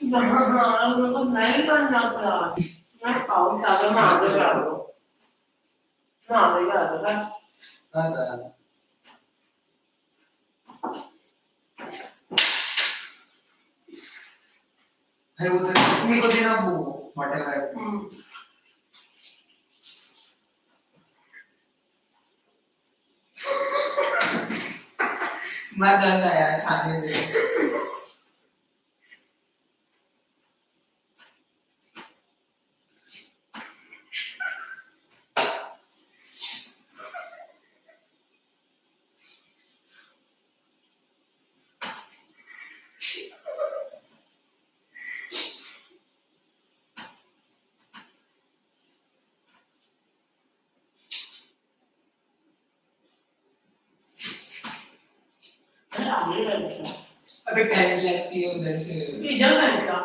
हाँ मेरे को नहीं करना था मैं खाऊं ताकि मैं आगे जा रहा हूँ मैं आगे जा रहा हूँ है वो मेरे को देना वो मटर है मजा आया खाने में अबे टाइम लगती है उधर से इधर बैठा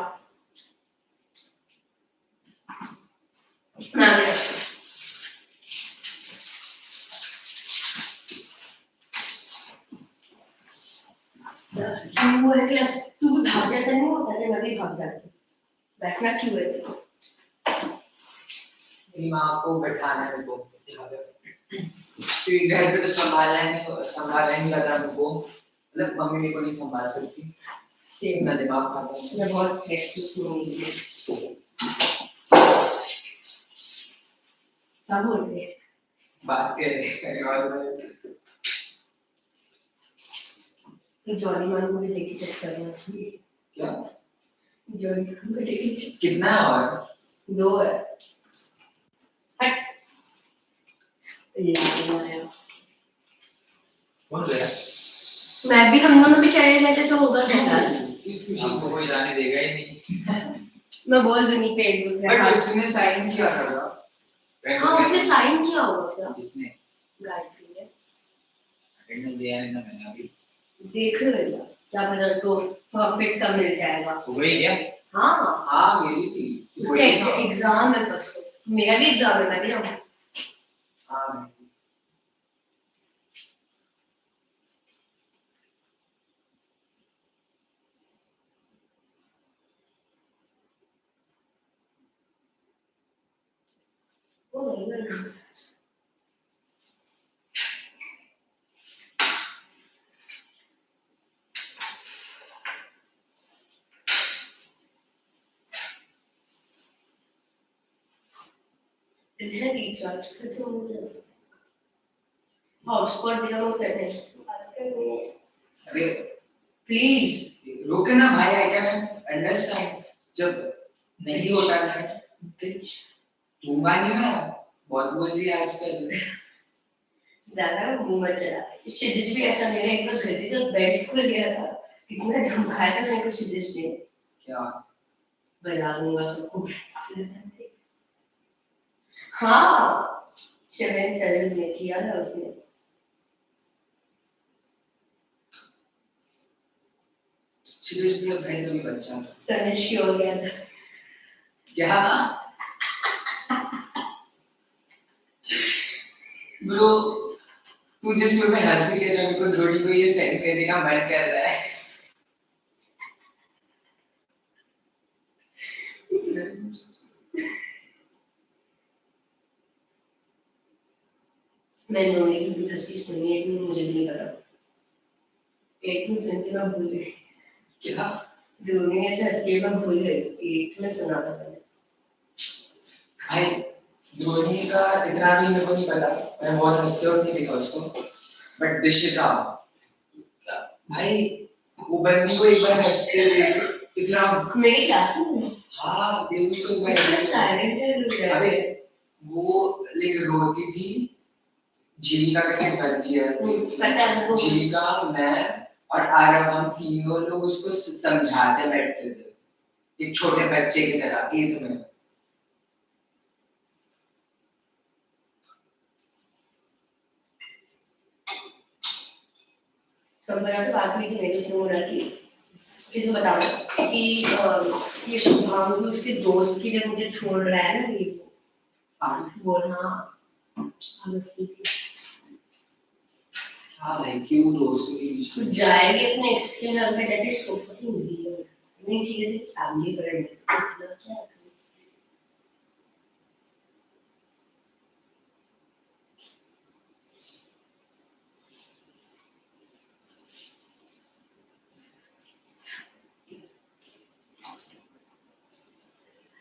वो है क्लास तू भाग जाता नहीं होता है मैं भी भाग जाती बैठना क्यों है तेरे मेरी माँ को बैठाना है मेरे को घर पे तो संभालना नहीं लगा हमको मतलब मम्मी मेरे को नहीं संभाल सकती सेम ना दिमाग खाता है मैं बहुत स्ट्रेसफुल हूँ क्या बोल रहे हैं बात कर रहे और जॉनी मान को भी देखी चेक करना क्या जॉनी मान को देखी चेक कितना और 2 है हट यार बोल रहे मैं भी हम दोनों भी चले जाते तो होगा क्लास इस खुशी को कोई जाने देगा ही नहीं मैं बोल दूंगी पेट दुख रहा है बट उसने साइन किया था हाँ उसने साइन किया होगा क्या किसने गायत्री ने अटेंडेंस दिया नहीं ना मैंने अभी देख लेगा क्या पता उसको परफेक्ट का मिल जाएगा वही क्या हाँ गई थी उसका एग्जाम है परसों मेरा भी एग्जाम है मैं भी आऊँ हाँ वो नहीं करना इन्हें रिचार्ज करते हो मुझे हॉटस्पॉट दिया वो करने बात करनी है अरे प्लीज रोके ना भाई आई कैन अंडरस्टैंड जब नहीं होता है बिच दूंगा नहीं मैं बहुत बोल रही है आजकल ज्यादा मुंह मत चला शिदिश भी ऐसा मेरा एक बार गलती से बेड खुल गया था इतना धमकाया था मेरे को शिदिश ने क्या बजा दूंगा सबको हाँ 7 में किया था उसने सीरियसली अब भाई कभी बच्चा तनिष्क हो गया था क्या ब्रो तू जिस समय हंसी ले रहा है मेरे को थोड़ी को ये सेंड करने का मन कर रहा है मैं रोने की भी हंसी सुनी है कि मुझे नहीं पता एक दिन सुनते मैं भूल गई क्या रोने से हंस के मैं भूल गई एक में सुना था मैंने भाई धोनी का इतना भी मेरे को नहीं पता मैं बहुत हंसते और नहीं देखा उसको बट दिशिका भाई वो बंदी को एक बार हंसते देख इतना मेरी क्लास में हाँ देख उसको एक बार साइलेंट है अरे वो लाइक रोती थी जीविका करके करती है पता है वो जीविका मैं और आरव हम तीनों लोग उसको समझाते बैठते थे एक छोटे बच्चे की तरह 8th में संभला से बात हुई थी मेरी उसने बोला कि जो बता रहा कि ये शुभांशु उसके दोस्त के लिए मुझे छोड़ रहा है ना ये बोलना हाँ भाई क्यों दोस्तों के बीच में जाएंगे अपने एक्स के घर पे जाके इसको फकिंग वीडियो नहीं ठीक है फैमिली फ्रेंड इतना क्या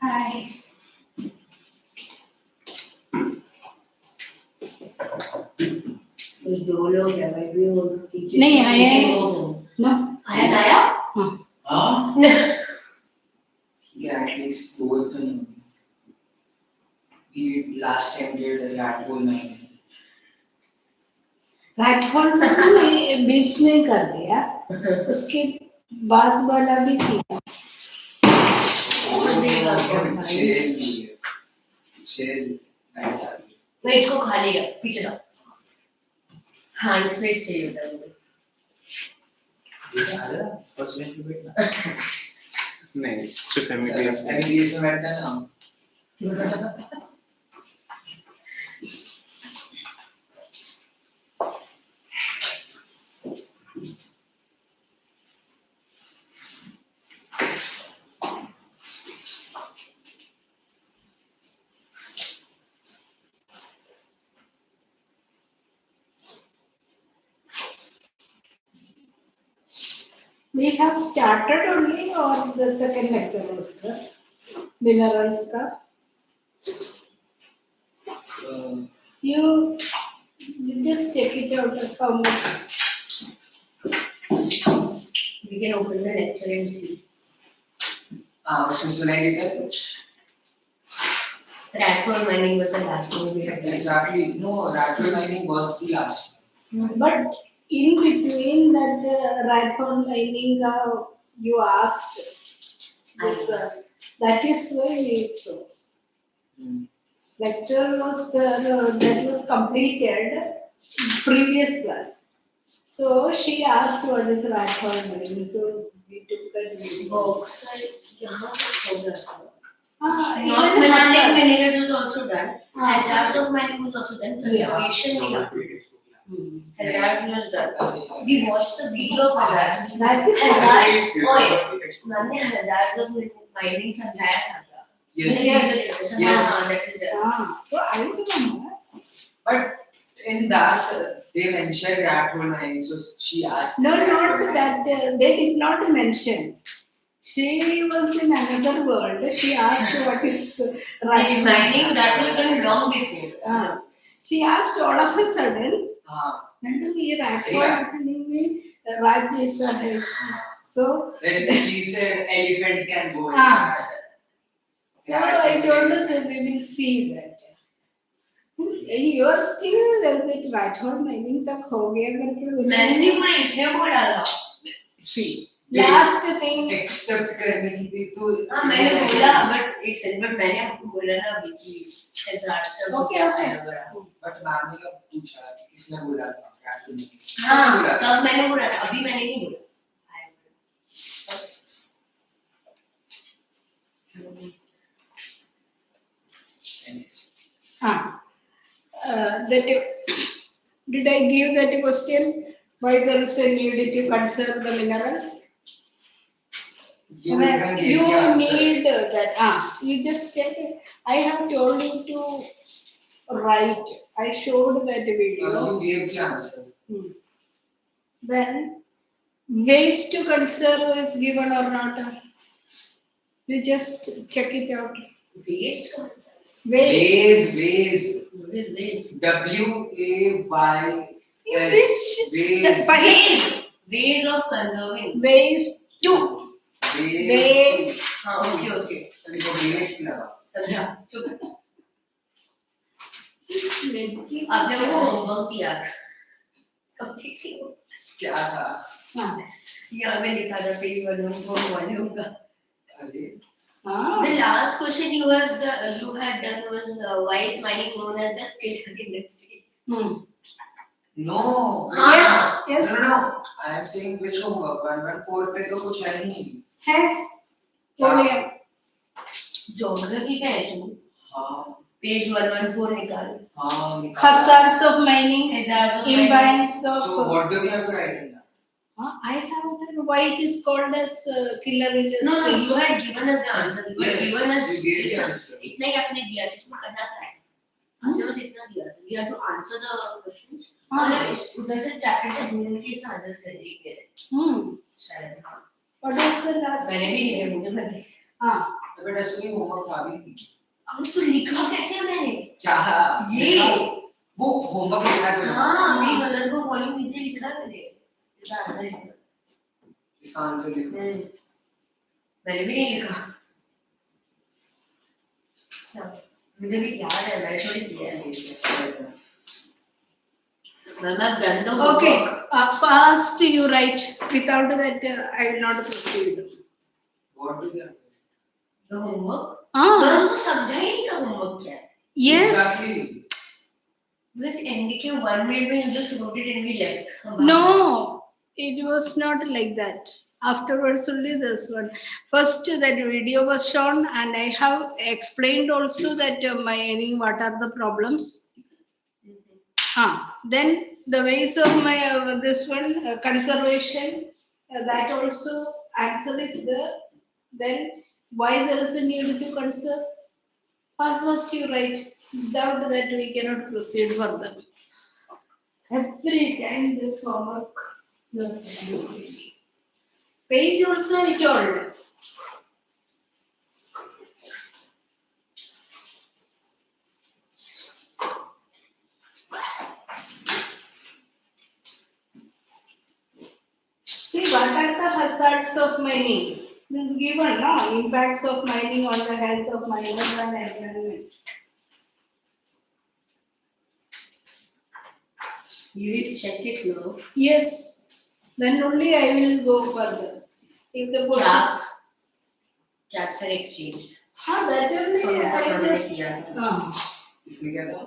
हाय बस दो लोग हैं भाई भी वो टीचर नहीं आया है ना आया हाँ हाँ Yeah, at least दो तो नहीं होंगे. We last time did rat hole mining. Right hold में बीच में कर दिया उसके बाद वाला भी किया Chill. मैं इसको खा लेगा पीछे जाओ हाँ इसमें चाहिए होता है मुझे फर्स्ट बेंच पे बैठना नहीं सिर्फ एमबीबीएस एमबीबीएस में बैठता है ना we have started only or the second lecture was the minerals ka you just check it out how much we can open the lecture and see उसमें सुनाई देता है कुछ rat hole mining was the last one we had done. Exactly. No, rat hole mining was the last. but in between that right hole mining you asked this that is why so lecture was that was completed previous class so she asked what is right hole mining so we took that video box यहाँ तक हो गया था even mining vinegar was also done हाँ. hazards of mining was also done conservation भी happened hazards was done we watched the video of hazards that is hazards मैंने hazards of mining समझाया था Yes. Yes. That is there. so I remember But in that they mentioned rat hole mining, so she asked. no not that they did not mention she was in another world she asked what is right mining that was done long before she asked all of a sudden and we rat hole mining में Raj जैसा है so Then she said elephant can go. so I told her that we will see that you are still that right hole mining तक हो गया करके मैंने नहीं बोला इसने बोला था See. last thing Accept करने की थी तो. हाँ मैंने बोला but एक सेकंड but मैंने आपको बोला ना अभी कि hazards का Okay, okay. But मैम ने कब पूछा किसने बोला था rat hole mining? हाँ तब मैंने बोला था अभी मैंने नहीं बोला that did I give that question why there is a need to conserve the minerals You even gave you the answer. need that you just check it. I have told you to write I showed that video You gave the answer. then ways to conserve is given or not you just check it out waste ways what is this WAYS. ways of conserving ways to Ways. हाँ okay अभी तो waste लगा. समझा चुप आपने वो homework दिया क्या था? यहाँ में लिखा था पेज वॉल्यूम का अरे the last question you had done was why is mining known as the killer industry No. yes No. I am saying which homework 114 पे तो कुछ है नहीं. है बोलिए ज्योग्राफी का है तुम हाँ. पेज 114 निकाल हाँ. hazards of mining hazards of mining impacts of So what do we have to write in that? I have why it is called as killer industry. No, you had given us the answer. You had Yes, given us you gave the this. answer. इतना ही आपने दिया जिसमें करना था. हमने बस इतना दिया था. We had to answer the questions. मतलब उधर से chapter से community से answer करने के लिए. शायद. What is the last? मैंने भी नहीं मुझे पता. हाँ. बट इसमें होमवर्क था भी. अब इसको लिखा कैसे मैंने? चाहा. ये. वो होमवर्क लिखा तो. हाँ, मेरी कलर को कॉलम नीचे लिखा मैंने. इसका आंसर लिखा. इसका आंसर लिखा. मैंने भी नहीं लिखा. मुझे भी याद है मैंने थोड़ी किया है. मैं ग्रंथों को. Okay. First you write. Without that, I will not proceed. What do you have? The homework. Ah. हमको समझा ही नहीं था homework क्या है. Yes. Exactly. This NDK 1 minute में you just wrote it and we left. No, it was not like that. Afterwards only this one. First that video was shown and I have explained also that what are the problems. Then the ways of my this one conservation, that also answer is there. Then why there is a need to conserve? First you write. Without that we cannot proceed further. Every time this homework you have to do. Page also I told. See, what are the hazards of mining? This is given, no? Impacts of mining on the health of miners and environment. You will check it now. Yes. Then only I will go further. If the question. Caps are exchanged. That only I just. इसने क्या था?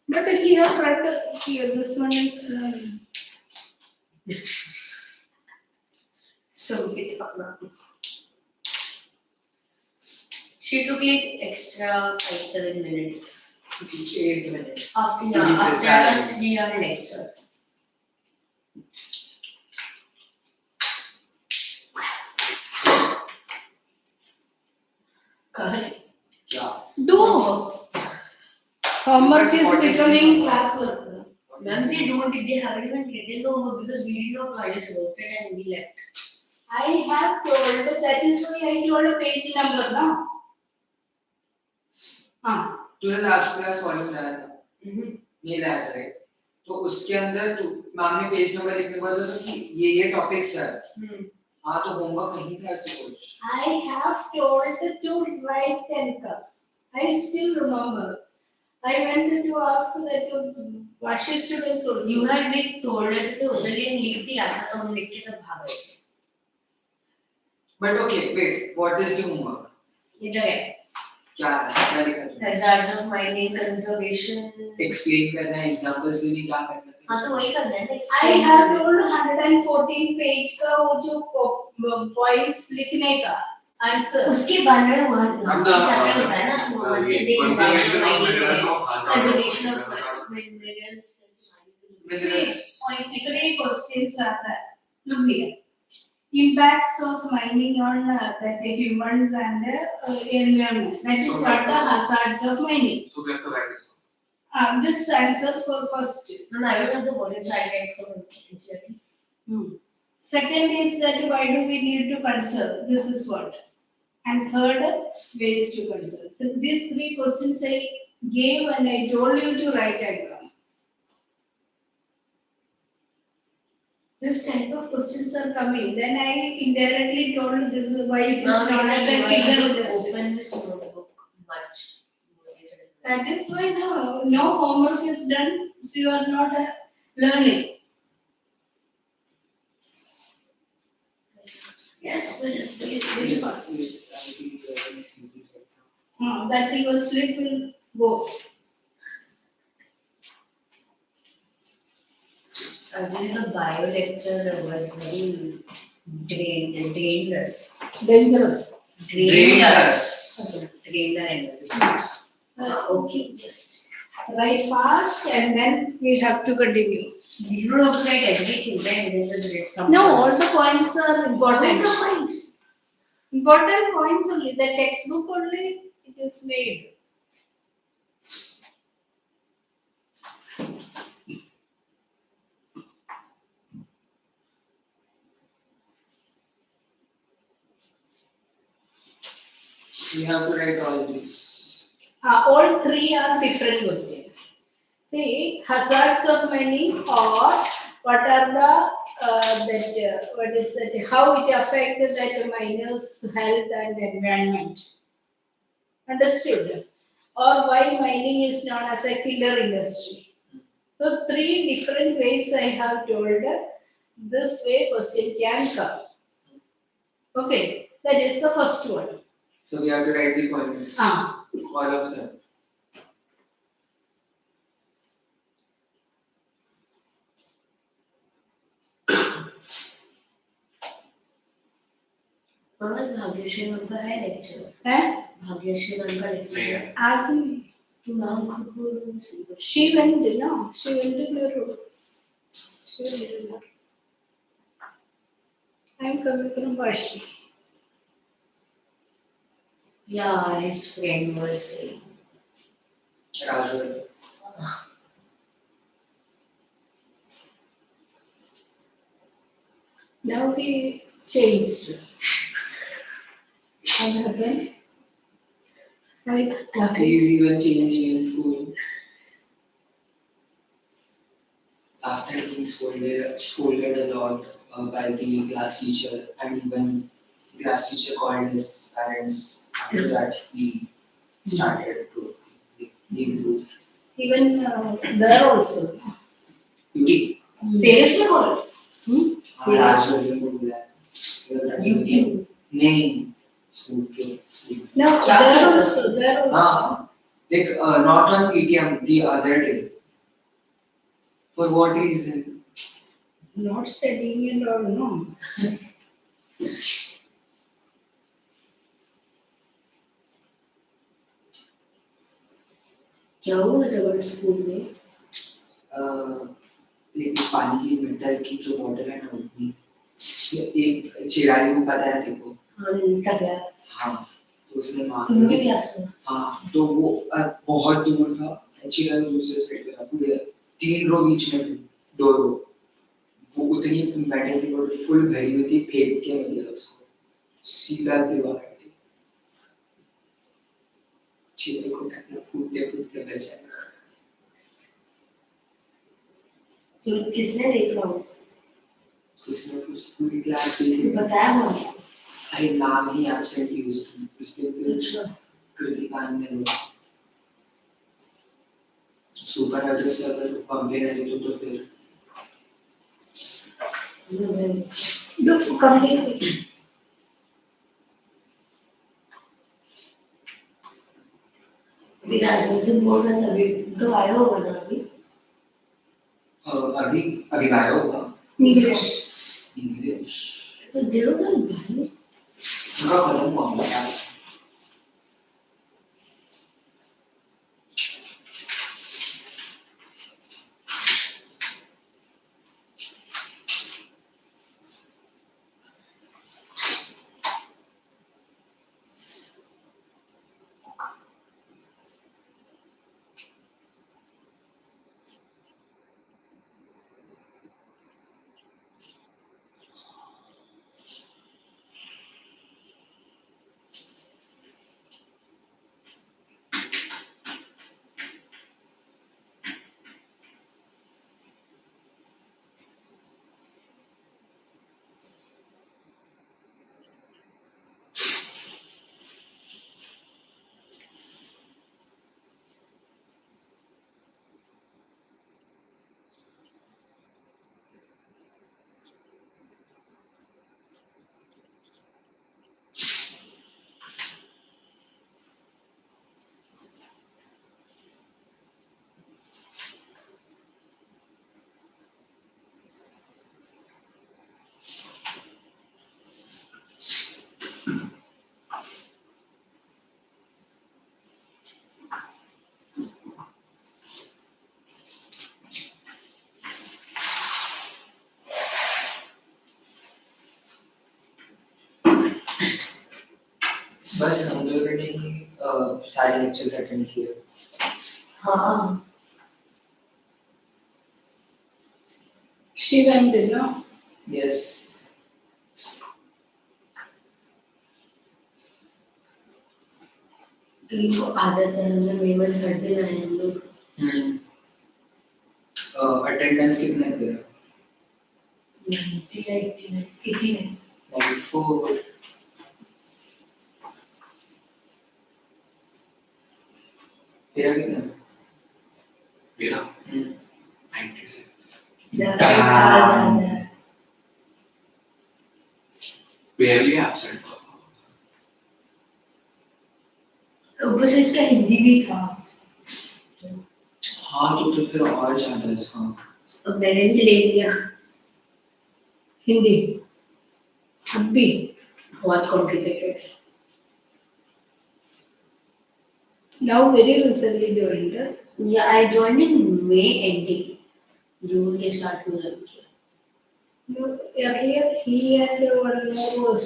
But here, this one is. She took like extra 5-7 minutes. 8 minutes. After To be our precise. 3-hour lecture. क्या? Do. Homework is becoming classwork. Ma'am, they haven't even written the homework because we did not know. I just wrote it and we left. I have told, that is why I told a page number, no? तूने last class volume लाया था? नहीं लाया था, right? तो उसके अंदर ma'am ने पेज नंबर लिखने को बोला था कि ये टॉपिक्स है. हाँ, तो होमवर्क नहीं था ऐसे कुछ. I have told to write and come. I still remember. I went to ask that Vashi students also. You had like told us जैसे उधर लिख दिया था तो हम लिख के सब भाग गए. But okay, wait. What is the homework? इधर है. क्या है? क्या लिखा है? Hazards of mining, conservation. Explain करना है, examples देने क्या करना है? हाँ तो वही करना है ना. I have told 114 page का वो जो points लिखने का answer. उसके बाद में वहाँ चैप्टर होता है ना तो वहाँ से conservation of minerals of hazard. conservation of minerals. Politically questions are there. Look here. Impacts of mining on the humans and environment. That is what the hazards of mining. So we have to write this. This answer for first. No, I don't have the volume so I write for exactly. Second is that why do we need to conserve? This is what. And third, ways to conserve. These three questions I gave and I told you to write and come. This type of questions are coming. Then I indirectly told this is why it is not as a killer industry. Open this notebook much. That is why no homework is done, so you are not learning. Yes, it is very fast. Yes, I think very simple right now. That your sleep will go. Actually, the bio lecture was very drained us. Dangerous. Drained us. Drained our energy. Okay, yes. Write fast and then we have to continue. You don't have to write everything, right? Then just read some. No, all the points are important. All the points. Important points only. The textbook only it is made. We have to write all this. All three are different questions. See, hazards of mining or what are the what is that? How it affects that miners' health and environment. Understood? Or why mining is known as a killer industry. So three different ways I have told. This way question can come. Okay, that is the first one. So we have to write the points. Ah. All of them. Mama Bhagyashree ma'am का है lecture है? Bhagyashree ma'am का lecture नहीं है है। आज नहीं. तू नाम खुद बोल She went, no, she went to the road. She went to the road. I'm coming from Vashi. yeah his friend was saying Raju. Now he changed. What happened? He's even changing in school. After being scolded a lot by the class teacher, and even the class teacher called his parents. After that, he started to improve. Even there also. Beauty. seriously called Raju will do that. YouTube नहीं school के school. No, there also, there also. हाँ, like not on PTM the other day. For what reason? Not studying and all, no. क्या हुआ जब school में लेकिन पानी की मेटल की जो बॉटल है ना उतनी एक चिराग को पता है देखो हाँ निकल गया हाँ तो उसने मार तुमने भी क्लास में हाँ तो वो बहुत दूर था चिराग दूसरे साइड पे था पूरे 3 रो बीच में थे 2 रो वो उतनी मेटल की बॉटल फुल भरी हुई थी फेंक के मैं दिया उसको सीधा दीवार पे चिराग को टकरा कूदते बचा तो किसने देखा वो उसने पूरी क्लास देखी बताया मुझे अरे नाम ही एब्सेंट ही उसके अच्छा कृतिकान में वो सुपरवाइजर से अगर कंप्लेन आई तो फिर Look, complete. विराजन बोल रहा था अभी तो आया होगा ना अभी अभी बायो होगा English. इंग्लिश तो डेढ़ का भाई पूरा खत्म हुआ है बस हम लोगों ने ही सारे लेक्चर्स अटेंड किए. हाँ She went, you know. Yes. इनको आदत है हमने मेमन हर दिन आए हम लोग अटेंडेंस कितने थे? 89. 94. तेरा कितना? मेरा 96. ज़्यादा Barely absent. ऊपर से इसका हिंदी भी था. हाँ तो फिर और ज़्यादा इसका. अब मैंने भी ले लिया. Hindi. अब भी. बहुत complicated. Now very recently joined. Yeah, I joined in May ending. June के start में join किया. No, earlier he and one more was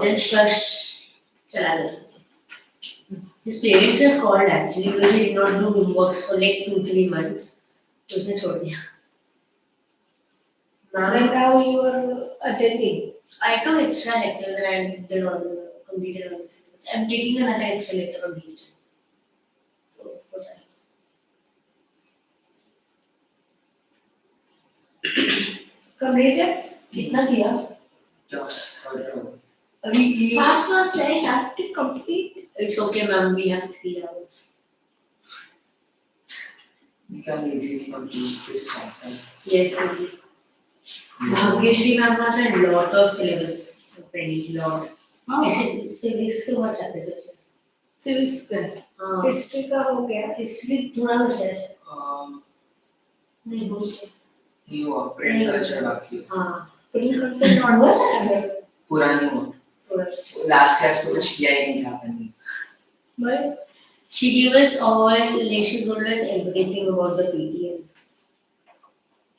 Then Shush चला गया. His parents have called actually because he did not do homeworks for like 2-3 months. तो उसने छोड़ दिया. Then Ma'am, now you are attending. I took extra lectures and I did all the completed all the syllabus. I'm taking another extra lecture on digital. So what's that? Completed? कितना किया? अभी Fast say have to complete. It's okay, ma'am. We have 3 hours. You can easily complete this chapter. Yes, ma'am. Bhagyashri ma'am has a lot of syllabus pending. Lot. ऐसे civics के बहुत chapter बचे. Civics का. हाँ. History का हो गया. History थोड़ा बचा है. नहीं बहुत. नहीं हुआ प्रिंट कल्चर बाकी है. हाँ. Putting concept on the standard. पूरा नहीं हुआ. थोड़ा. लास्ट क्लास तो कुछ किया ही नहीं था मैंने. But She gave us all, like she told us everything about the PTM.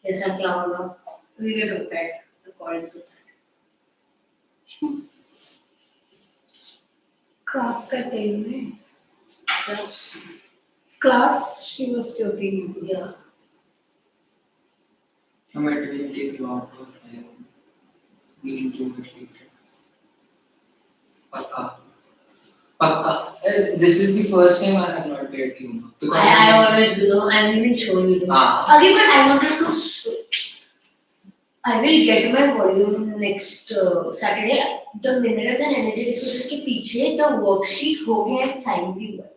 कैसा क्या होगा? We were prepared according to that. class का time में. Class she was talking. Yeah. हमें it will take lot of time. We will do it later. पक्का. This is the first time I have not paid you. I always do. I will show you. हाँ. Okay, but I wanted to. I will get my volume next Saturday. The minerals and energy resources के पीछे the worksheet हो गया है sign भी हुआ है.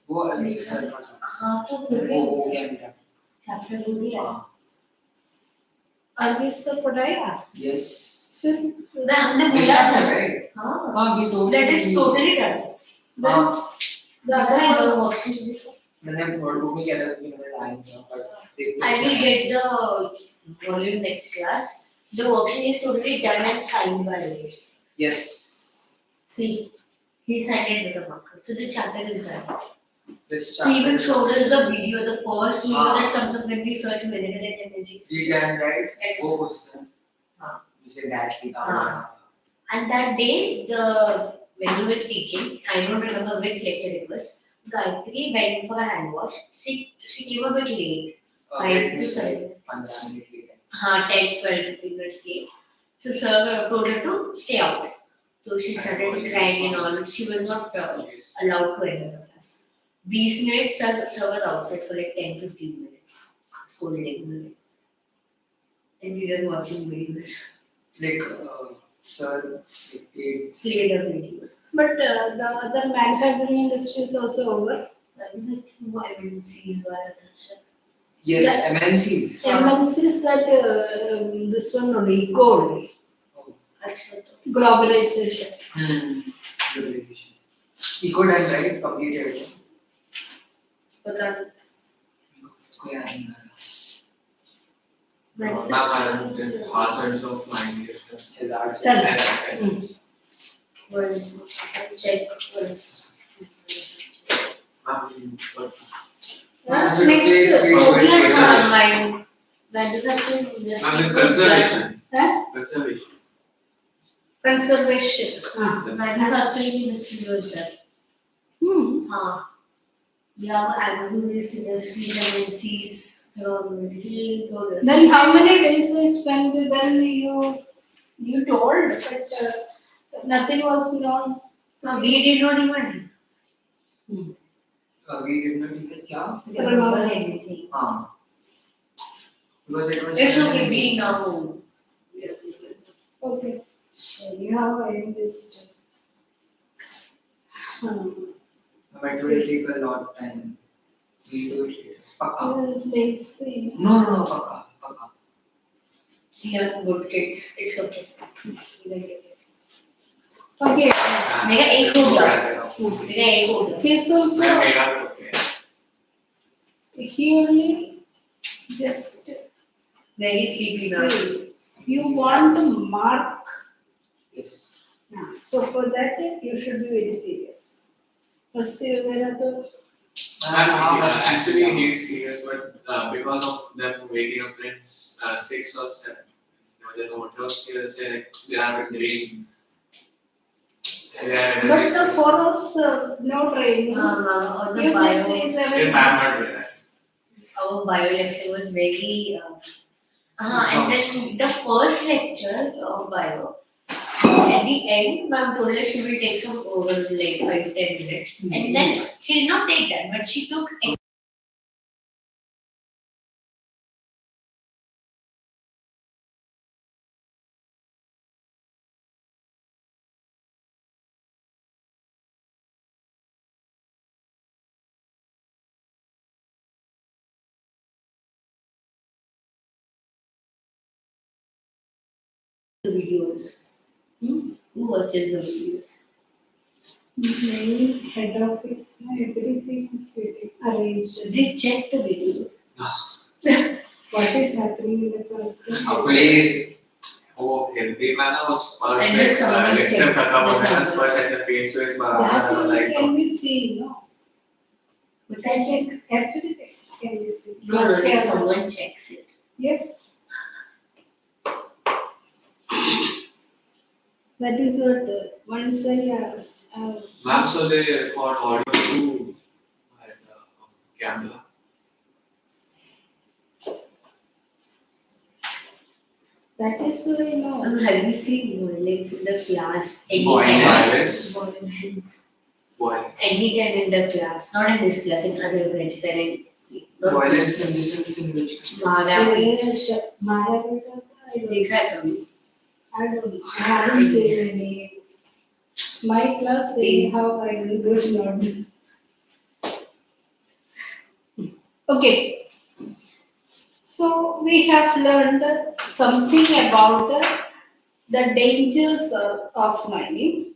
वो अलग सर का. हाँ तो हो वो गया. हो गया मेरा. Chapter हो गया. हाँ. आगे सब पढ़ाया. Yes. फिर हमने This बोला chapter, था. right? हाँ. हाँ we told. That is totally done. हाँ. the other The worksheet भी सब. मैंने नोटबुक में क्या था कि मैंने लाइन था पर I will get the volume next class. The worksheet is totally done and signed by me. Yes. See, he signed it with a marker. So the chapter is done. This He even chapter. showed us the video, the first video Ah. that comes up when we search mineral and energy. You can write. Yes. वो question. हाँ. जिसे that की हाँ. And that day, when he was teaching, I don't remember which lecture it was. Gayatri went for a hand wash. She came a bit late. 5 to 7. 15 minute late. हाँ, 10-12 minutes late. So sir told her to stay out. So she started crying and all. She was not allowed to enter the class. 20 minutes, sir was outside for like 10-15 minutes. Scolding. And we were watching videos. Like sir it Played a video. but the other manufacturing industry is also over. I don't know why MNCs were. yes MNCs. MNCs that this one only gold Actually, globalization. Globalization. Eco time right completed. but that. कोई आ नहीं Ma'am, hazards of mind is हजार and Was check was. Ma'am, Next, Manufacturing Ma'am, it's conservation. Huh? Conservation. conservation. Manufacturing industry was done. We have agro-based industries, MNCs, digital products. Then how many days I spent? Then you told, but nothing was known. We did not even We did not even क्या? remember anything. Because it was. It's okay, we now. Okay. You have just. But it will take a lot of time. We do it later. Pakka. Let's see. No, pakka. We are good kids. It's okay. Okay. मेरा एक हो गया. मेरा एक हो गया. This also मैं मेरा okay. he only just Very sleepy now. see. You want to mark. Yes. So for that you should be very serious. First वगैरह तो Actually, he's serious, but because of them waking up at 6 or 7, the hotels here say like they have been raining. but for us no training. On the You bio, just say Yes, I'm not doing that. our bio lecture was very. And then the first lecture of bio, at the end, ma'am told us she will take some over like 5-10 minutes, and then she did not take that, but she took. The videos. Who watches the videos? Main head office, everything is getting arranged. They check the video. What is happening in the classroom? A place. Oh, healthy manner was And perfect. there's someone Lecture check खत्म हो the गया, number. first at the face was That बराबर only like. can be seen, no? But I check. Everything can be seen. No, like someone checks it. Yes. That is what once I asked. Ma'am, so they record audio to camera. That is why no. Have you seen violence in the class? Violence? Violence. Boy. Anytime in the class, not in this class, in other classes, and not Violence this. in this in which. Mara देखा है कभी? I don't know. I haven't seen any. My class anyhow I will this not. Okay. So we have learned something about the dangers of mining.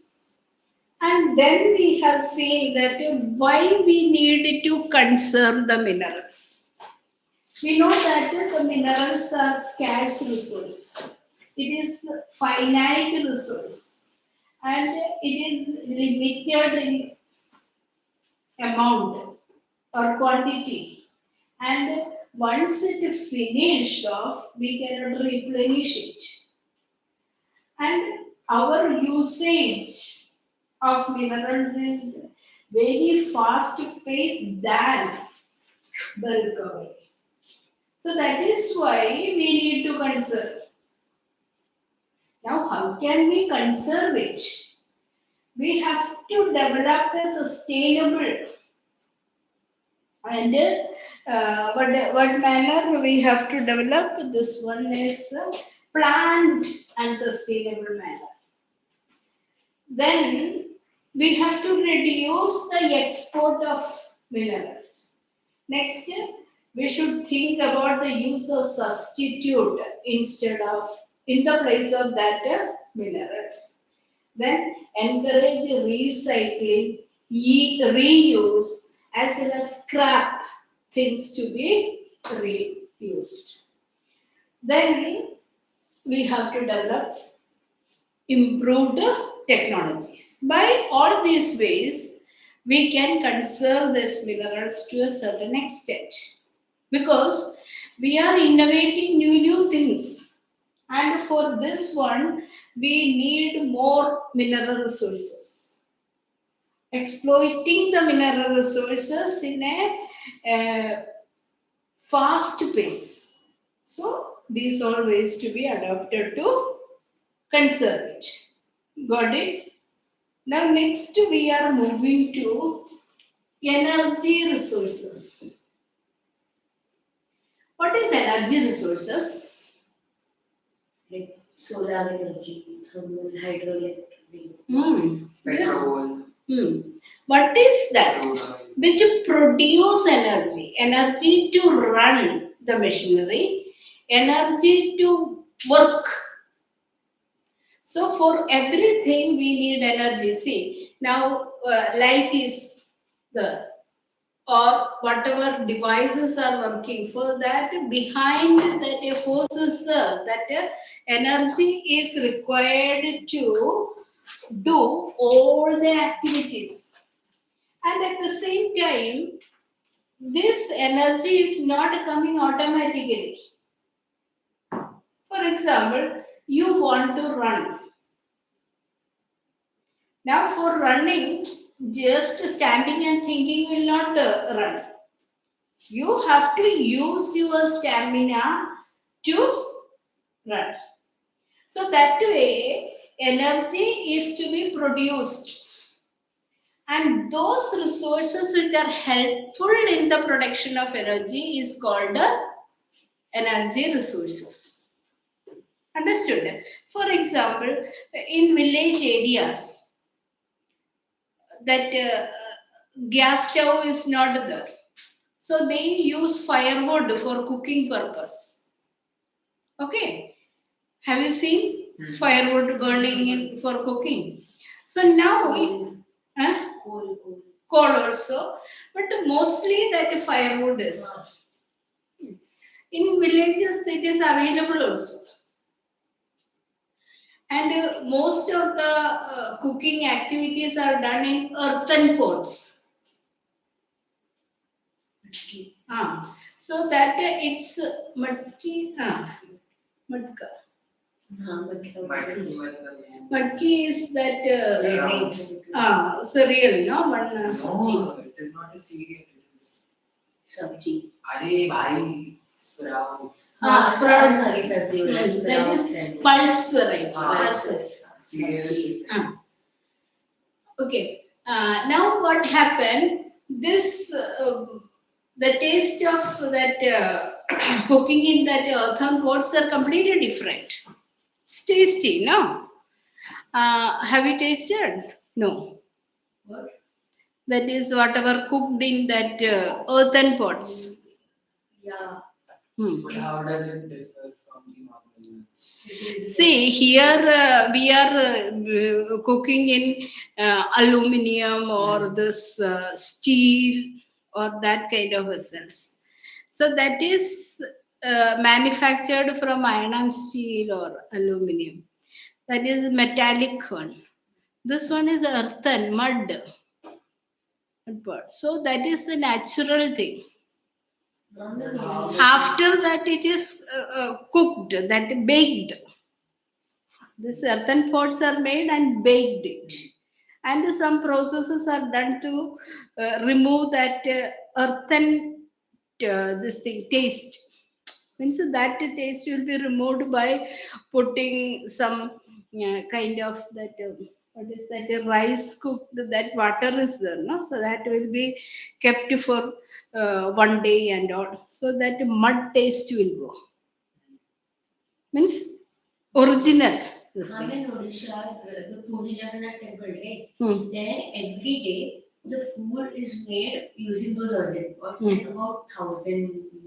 And then we have seen that why we need to conserve the minerals. We know that the minerals are scarce resource. It is finite resource and it is limited in amount or quantity. And once it is finished off, we cannot replenish it. And our usage of minerals is very fast paced than the recovery. So that is why we need to conserve. Now, how can we conserve it? We have to develop a sustainable and what manner we have to develop. This one is planned and sustainable manner. Then we have to reduce the export of minerals. Next, we should think about the use of substitute instead of in the place of that minerals. Then encourage recycling, reuse as well as scrap things to be reused. Then we have to develop improved technologies. By all these ways, we can conserve these minerals to a certain extent because we are innovating new things and and for this one, we need more mineral resources. Exploiting the mineral resources in a fast pace. So these are ways to be adopted to conserve it. Got it? Now next we are moving to energy resources. What is energy resources? Like solar energy, thermal, hydroelectric. Yes. Petrol, What is that? crude oil. Which produce energy to run the machinery, energy to work. So for everything we need energy. See, now light is there, or whatever devices are working for that, behind that a force is there, that energy is required to do all the activities. And at the same time, this energy is not coming automatically. For example, you want to run. Now, for running, just standing and thinking will not run. You have to use your stamina to run. So, that way, energy is to be produced. And those resources which are helpful in the production of energy is called energy resources. Understood? For example, in village areas, that gas stove is not there. So they use firewood for cooking purpose. Okay. Have you seen firewood burning for cooking? So now, coal also, but mostly that firewood is. In villages, it is available also. And most of the cooking activities are done in earthen pots. So that it's matki, matka. Matki is that cereal, no? One sabji. No, it is not a cereal, it is. Sabji. Arey bhai, sprouts. Sprouts are sabji. That is pulse variety. Pulses. Cereal. Okay. Now what happened? This the taste of that cooking in that earthen pots are completely different. It's tasty, no? Have you tasted? No. What? That is whatever cooked in that earthen pots. Yeah. But how does it differ from the normal ones? See, here we are cooking in aluminium or this steel or that kind of vessels. So that is manufactured from iron and steel or aluminium. That is metallic one. This one is earthen, mud. So that is the natural thing. After that, it is cooked, that baked. These earthen pots are made and baked it. And some processes are done to remove that earthen this thing taste. Means that taste will be removed by putting some kind of that what is that rice cooked, that water is there, no? So that will be kept for 1 day and all. So that mud taste will go. Means original. This I'm thing. in Odisha, the Puri Jagannath temple, right? Hmm. There every day the food is made using those earthen pots, Hmm. and about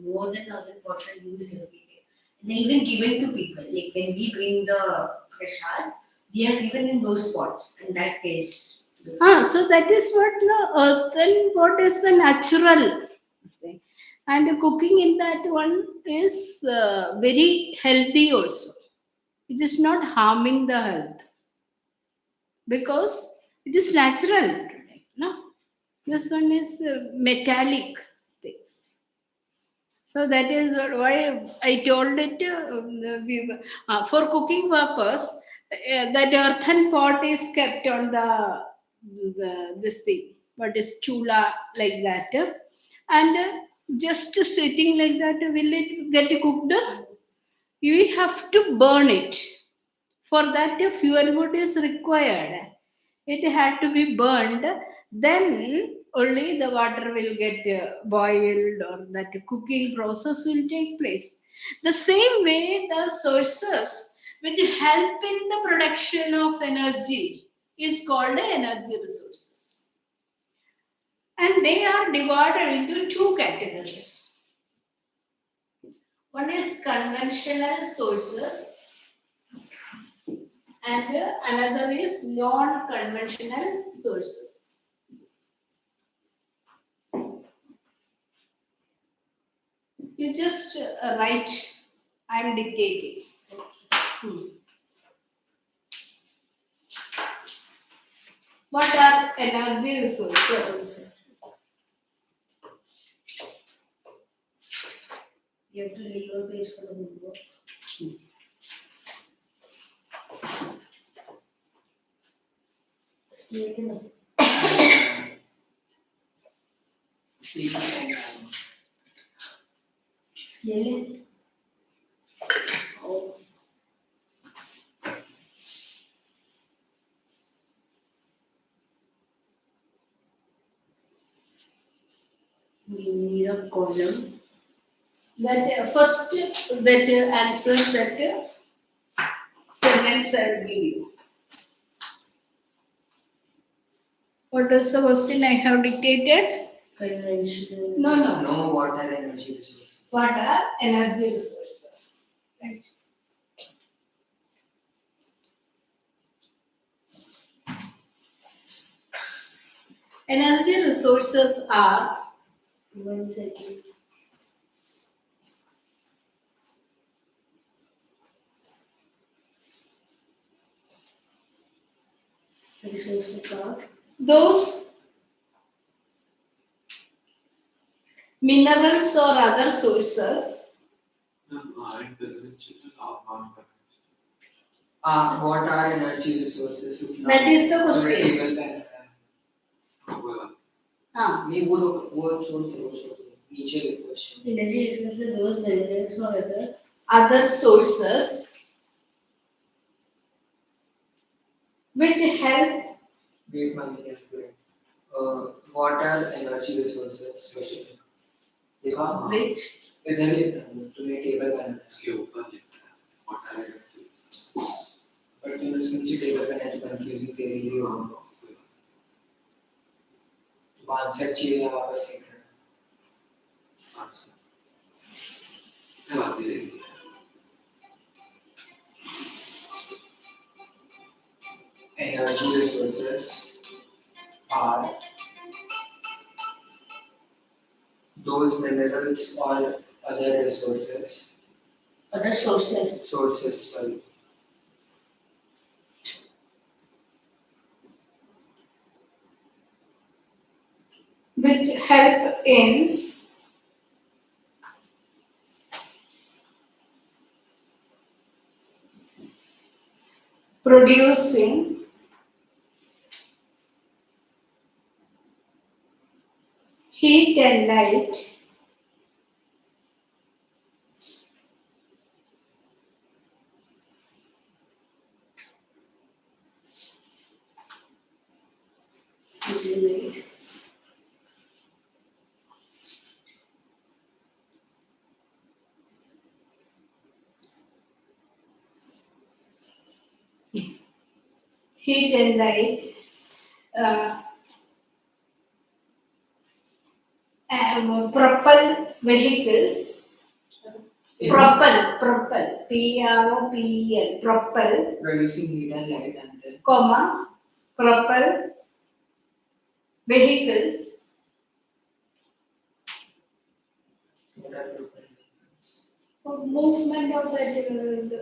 more than 1,000 pots are used every day. And they're even given to people. Like when we bring the prasad, they are given in those pots, and that tastes good. So that is what the earthen pot is the natural thing. And cooking in that one is very healthy also. It is not harming the health because it is natural. No, this one is metallic things. So that is why I told it for cooking purpose. That earthen pot is kept on the this thing. What is chula like that, and just sitting like that. Will it get cooked? You have to burn it. For that, fuel wood is required. It had to be burned. Then only the water will get boiled or that cooking process will take place. The same way, the sources which help in the production of energy is called energy resources. And they are divided into two categories. One is conventional sources and another is non-conventional sources. You just write, I am dictating. What are energy resources? You have to leave a place for the homework. Stay in the People can stay. Oh. We need a column. That first that answer that sentence I will give you. What is the question I have dictated? Conventional. No. no water energy resources. What are energy resources? Right. Energy resources are 1 second. Resources are those minerals or other sources What are energy resources? that is the question. Table pen है। नहीं वो छोड़ दो नीचे के question energy resources, those minerals or other sources which help wait my minute what are energy resources question देखा which इधर लिखना है तुम्हें टेबल बनाना है इसके ऊपर लिखा है what are energy बट तुम इसके नीचे टेबल बनाना तो कंफ्यूजिंग तेरे लिए होगा तो आंसर चाहिए या वापस लिखना आंसर मैं बात दे रही energy resources are those minerals or other resources other sources sorry which help in producing heat and light usually heat and light propel vehicles propel PROPEL propel producing heat and light and then comma propel vehicles what are propellants movement of that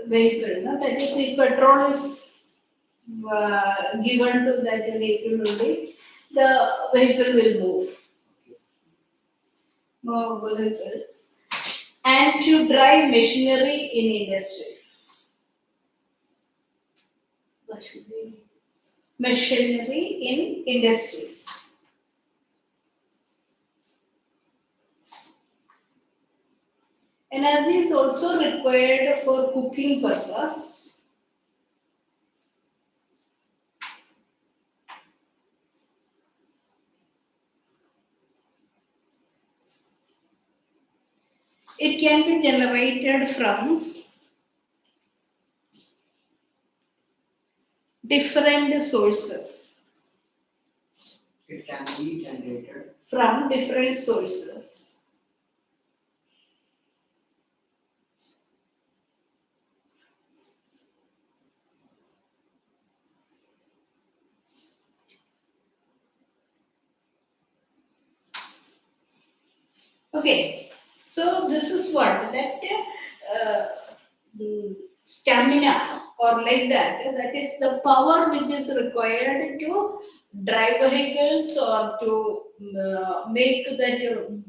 vehicle, no? That is, if petrol is given to that vehicle only, the vehicle will move. More vehicles. and to drive machinery in industries. Machinery in industries. Energy is also required for cooking purpose. It can be generated from different sources. It can be generated From different sources. Okay, so this is what that stamina or like that. That is the power which is required to drive vehicles or to make that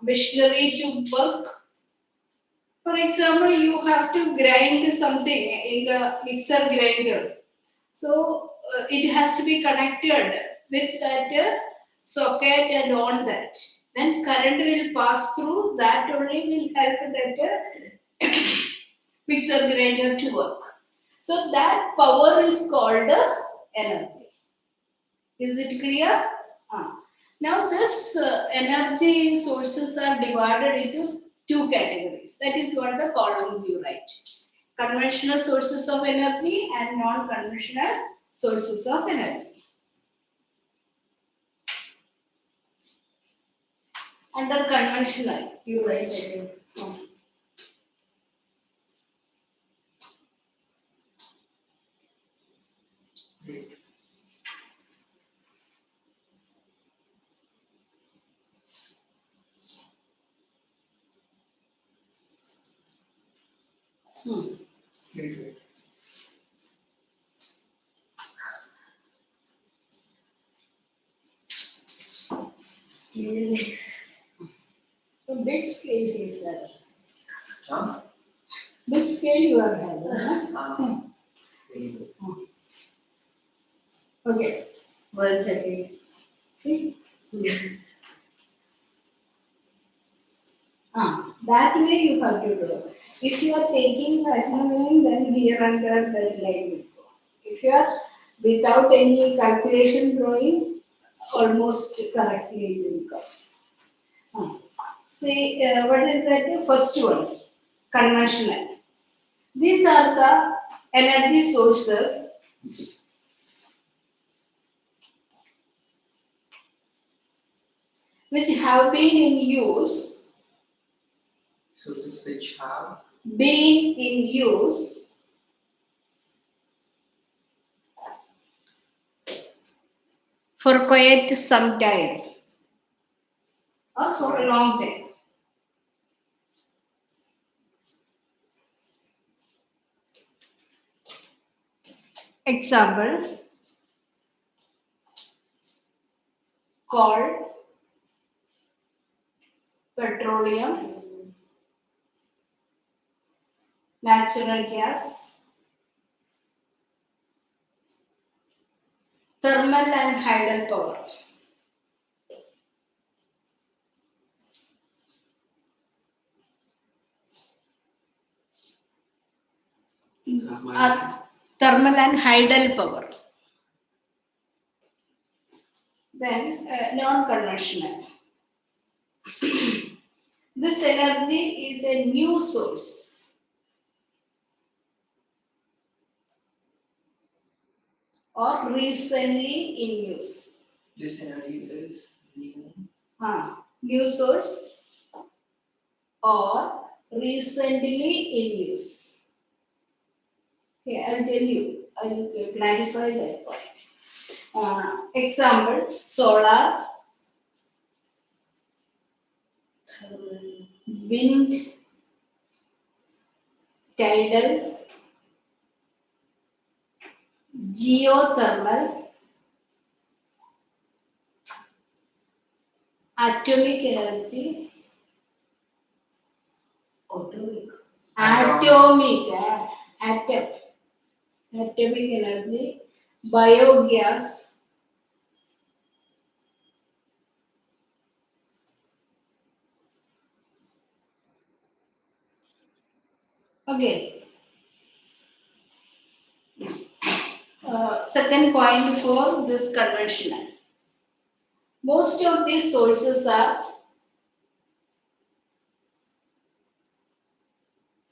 machinery to work. For example, you have to grind something in the mixer grinder. So it has to be connected with that socket and on that. Then current will pass through, that only will help that mixer grinder to work. So that power is called energy. Is it clear? Now this energy sources are divided into two categories. That is what the columns you write. Conventional sources of energy and non-conventional sources of energy. Under conventional, you write it. Scale. So big scale is there. Huh? Big scale you are having. Huh? Very good. Okay. 1 second. See? That way you have to do. If you are taking pattern, then here and there that line will go. If you are without any calculation drawing, almost correctly it will come. See, what is that? First one, conventional. These are the energy sources which have been in use, Sources which have for quite some time or for a long time. Example, coal, petroleum, natural gas, thermal and hydel power. Thermal and hydel power. Then non-conventional. This energy is a new source or recently in use. this energy is new. New source or recently in use. Okay, I'll tell you. I'll clarify that point. Example, solar, wind, tidal, geothermal, atomic energy, Atomic. Atomic energy, biogas, okay. Second point for this conventional. Most of these sources are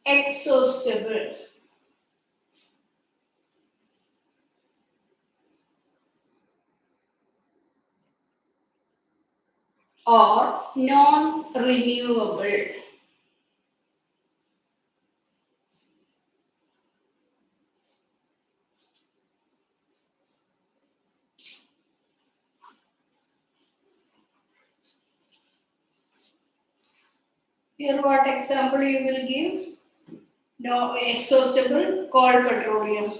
exhaustible or non-renewable. Here what example you will give? No, exhaustible coal petroleum.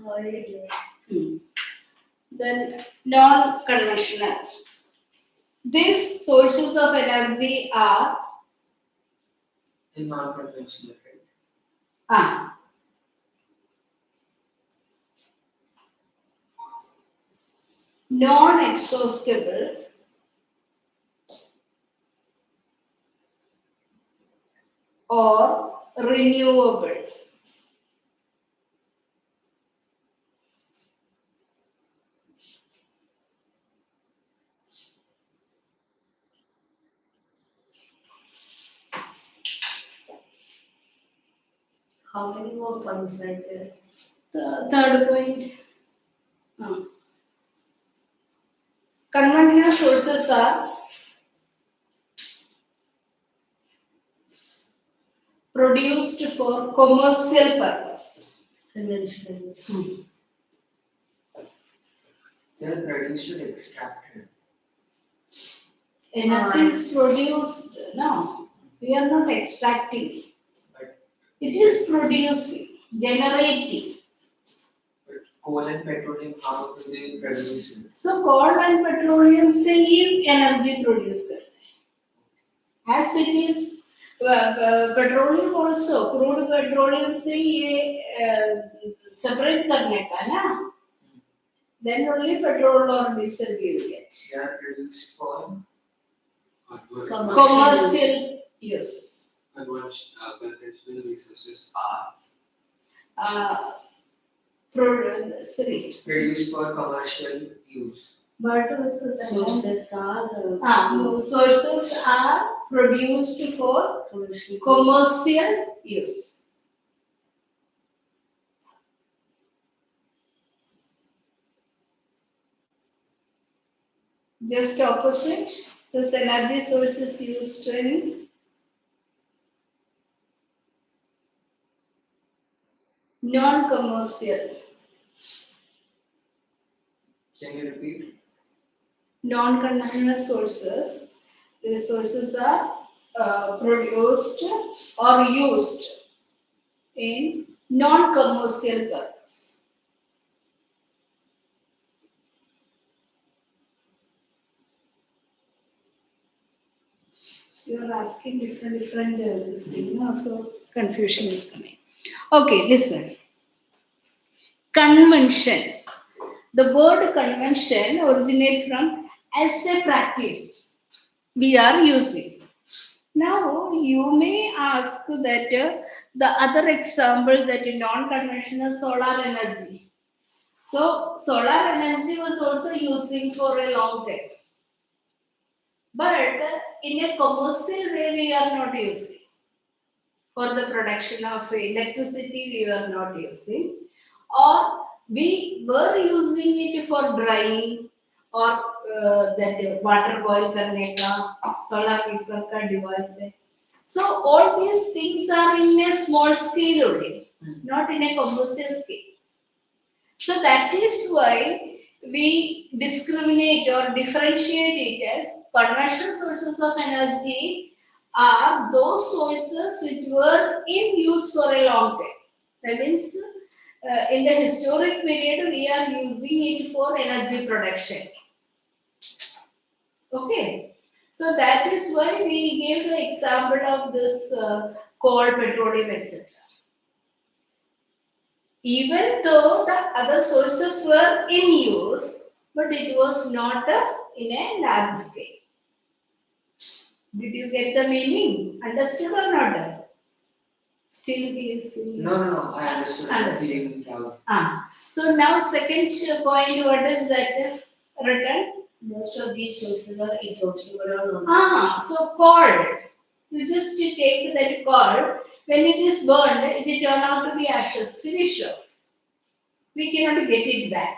Already. Then non-conventional. These sources of energy are In non-conventional, right? ah, non-exhaustible or renewable. How many more points are there? The third point. Conventional sources are produced for commercial purpose. Conventional. They are produced or extracted. Energy is produced. No, we are not extracting. But, It is producing, generating. but coal and petroleum, how do they produce it? So coal and petroleum से ही energy produce करते हैं. As it is petroleum also, crude petroleum से ये separate करने का ना. Then only petrol or diesel we will get. They are produced for Commercial use. And what conventional resources are Sorry. produced for commercial use. But sources Sources are produced for commercial. commercial use. Just opposite, this energy source is used in non-commercial. Can you repeat? Non-conventional sources. The sources are produced or used in non-commercial purpose. So you are asking different this thing, no? So confusion is coming. Okay, listen. Convention. The word convention originates from as a practice we are using. Now you may ask that the other example that non-conventional solar energy. So solar energy was also using for a long time. But in a commercial way we are not using. For the production of electricity we are not using. Or we were using it for drying or that water boil karne ka, solar heater ka device. So all these things are in a small scale only, not in a commercial scale. So that is why we discriminate or differentiate it as conventional sources of energy are those sources which were in use for a long time. That means in the historic period we are using it for energy production. Okay. So that is why we gave the example of this coal, petroleum, etc. Even though the other sources were in use, but it was not in a large scale. Did you get the meaning? Understood or not? Still he is No, I understood. Understood. Feeling So now second point, what is that written? Most of these sources are exhaustible or not. So coal. You just take that coal. When it is burned, it turn out to be ashes. Finish off. We cannot get it back.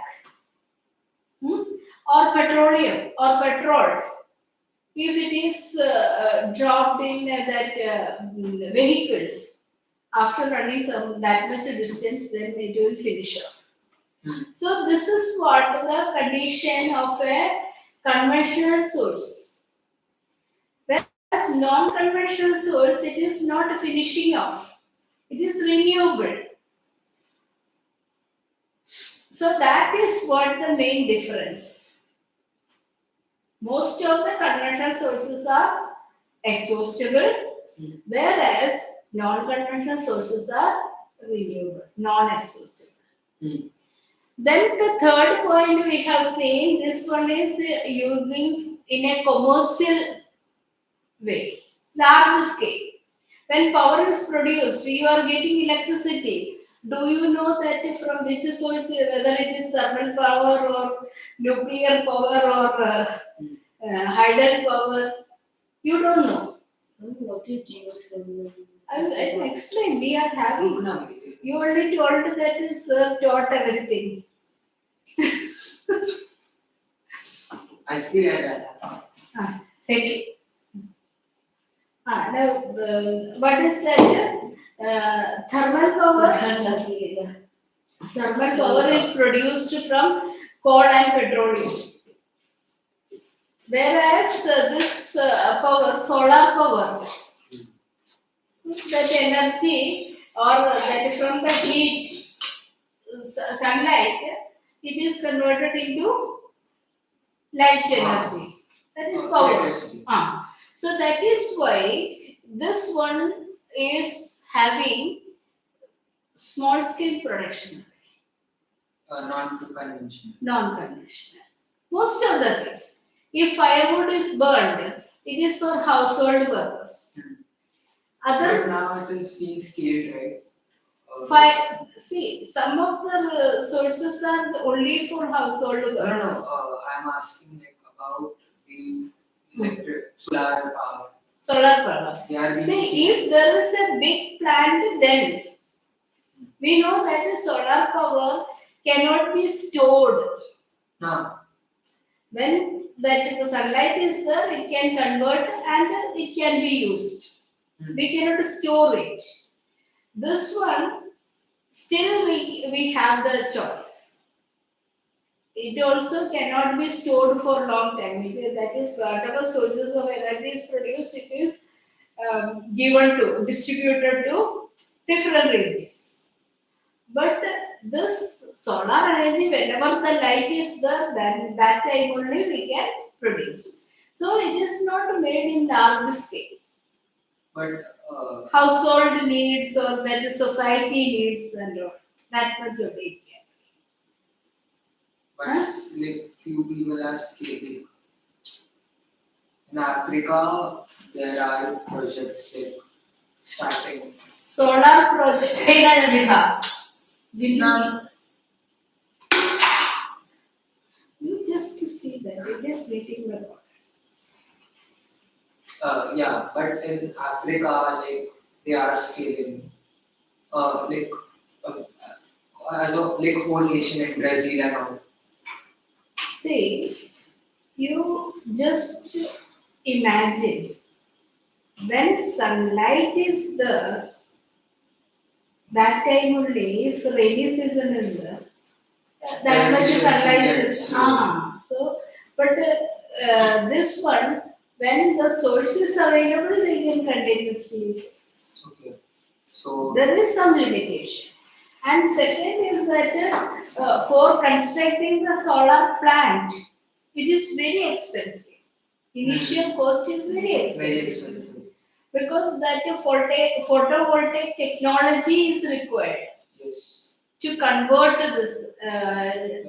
Or petroleum or petrol. If it is dropped in that vehicles, after running that much distance, then it will finish off. So this is what the condition of a conventional source. Whereas non-conventional source, it is not finishing off. It is renewable. So that is what the main difference. Most of the conventional sources are exhaustible, whereas non-conventional sources are renewable, non-exhaustible. Then the third point we have seen, this one is using in a commercial way, large scale. When power is produced, you are getting electricity. Do you know that from which source, whether it is thermal power or nuclear power or hydel power? You don't know. What is geothermal? I will explain. We are having. You only told that is taught everything. I still had that. Take it. Now, what is that? Thermal power. Thermal power is produced from coal and petroleum. Whereas this power, solar power, that energy or that from the heat, sunlight, it is converted into light energy. That is power. So that is why this one is having small scale production. Non-conventional. Non-conventional. Most of the things. If firewood is burned, it is for household purpose. But now it is being scaled, right? See, some of the sources are only for household purpose. No. I'm asking about these electric solar power. Solar power. See, if there is a big plant, then we know that the solar power cannot be stored. No. When that sunlight is there, it can convert and it can be used. We cannot store it. This one, still we have the choice. It also cannot be stored for long time. That is, whatever sources of energy is produced, it is distributed to different regions. But this solar energy, whenever the light is there, then that time only we can produce. So it is not made in large scale. But household needs or that society needs and all, that much of it can. But like few people are scaling. In Africa, there are projects like starting. Solar project. You just see that it is getting the water. Yeah, but in Africa, like they are scaling. Like as of like whole nation in Brazil and all. See, you just imagine when sunlight is there, that time only, if rainy season is there, that much sunlight is. So, but this one, when the source is available, they can continuously. Okay. So there is some limitation. And second is that for constructing the solar plant, which is very expensive. Initial cost is very expensive. because that photovoltaic technology is required Yes. to convert this Light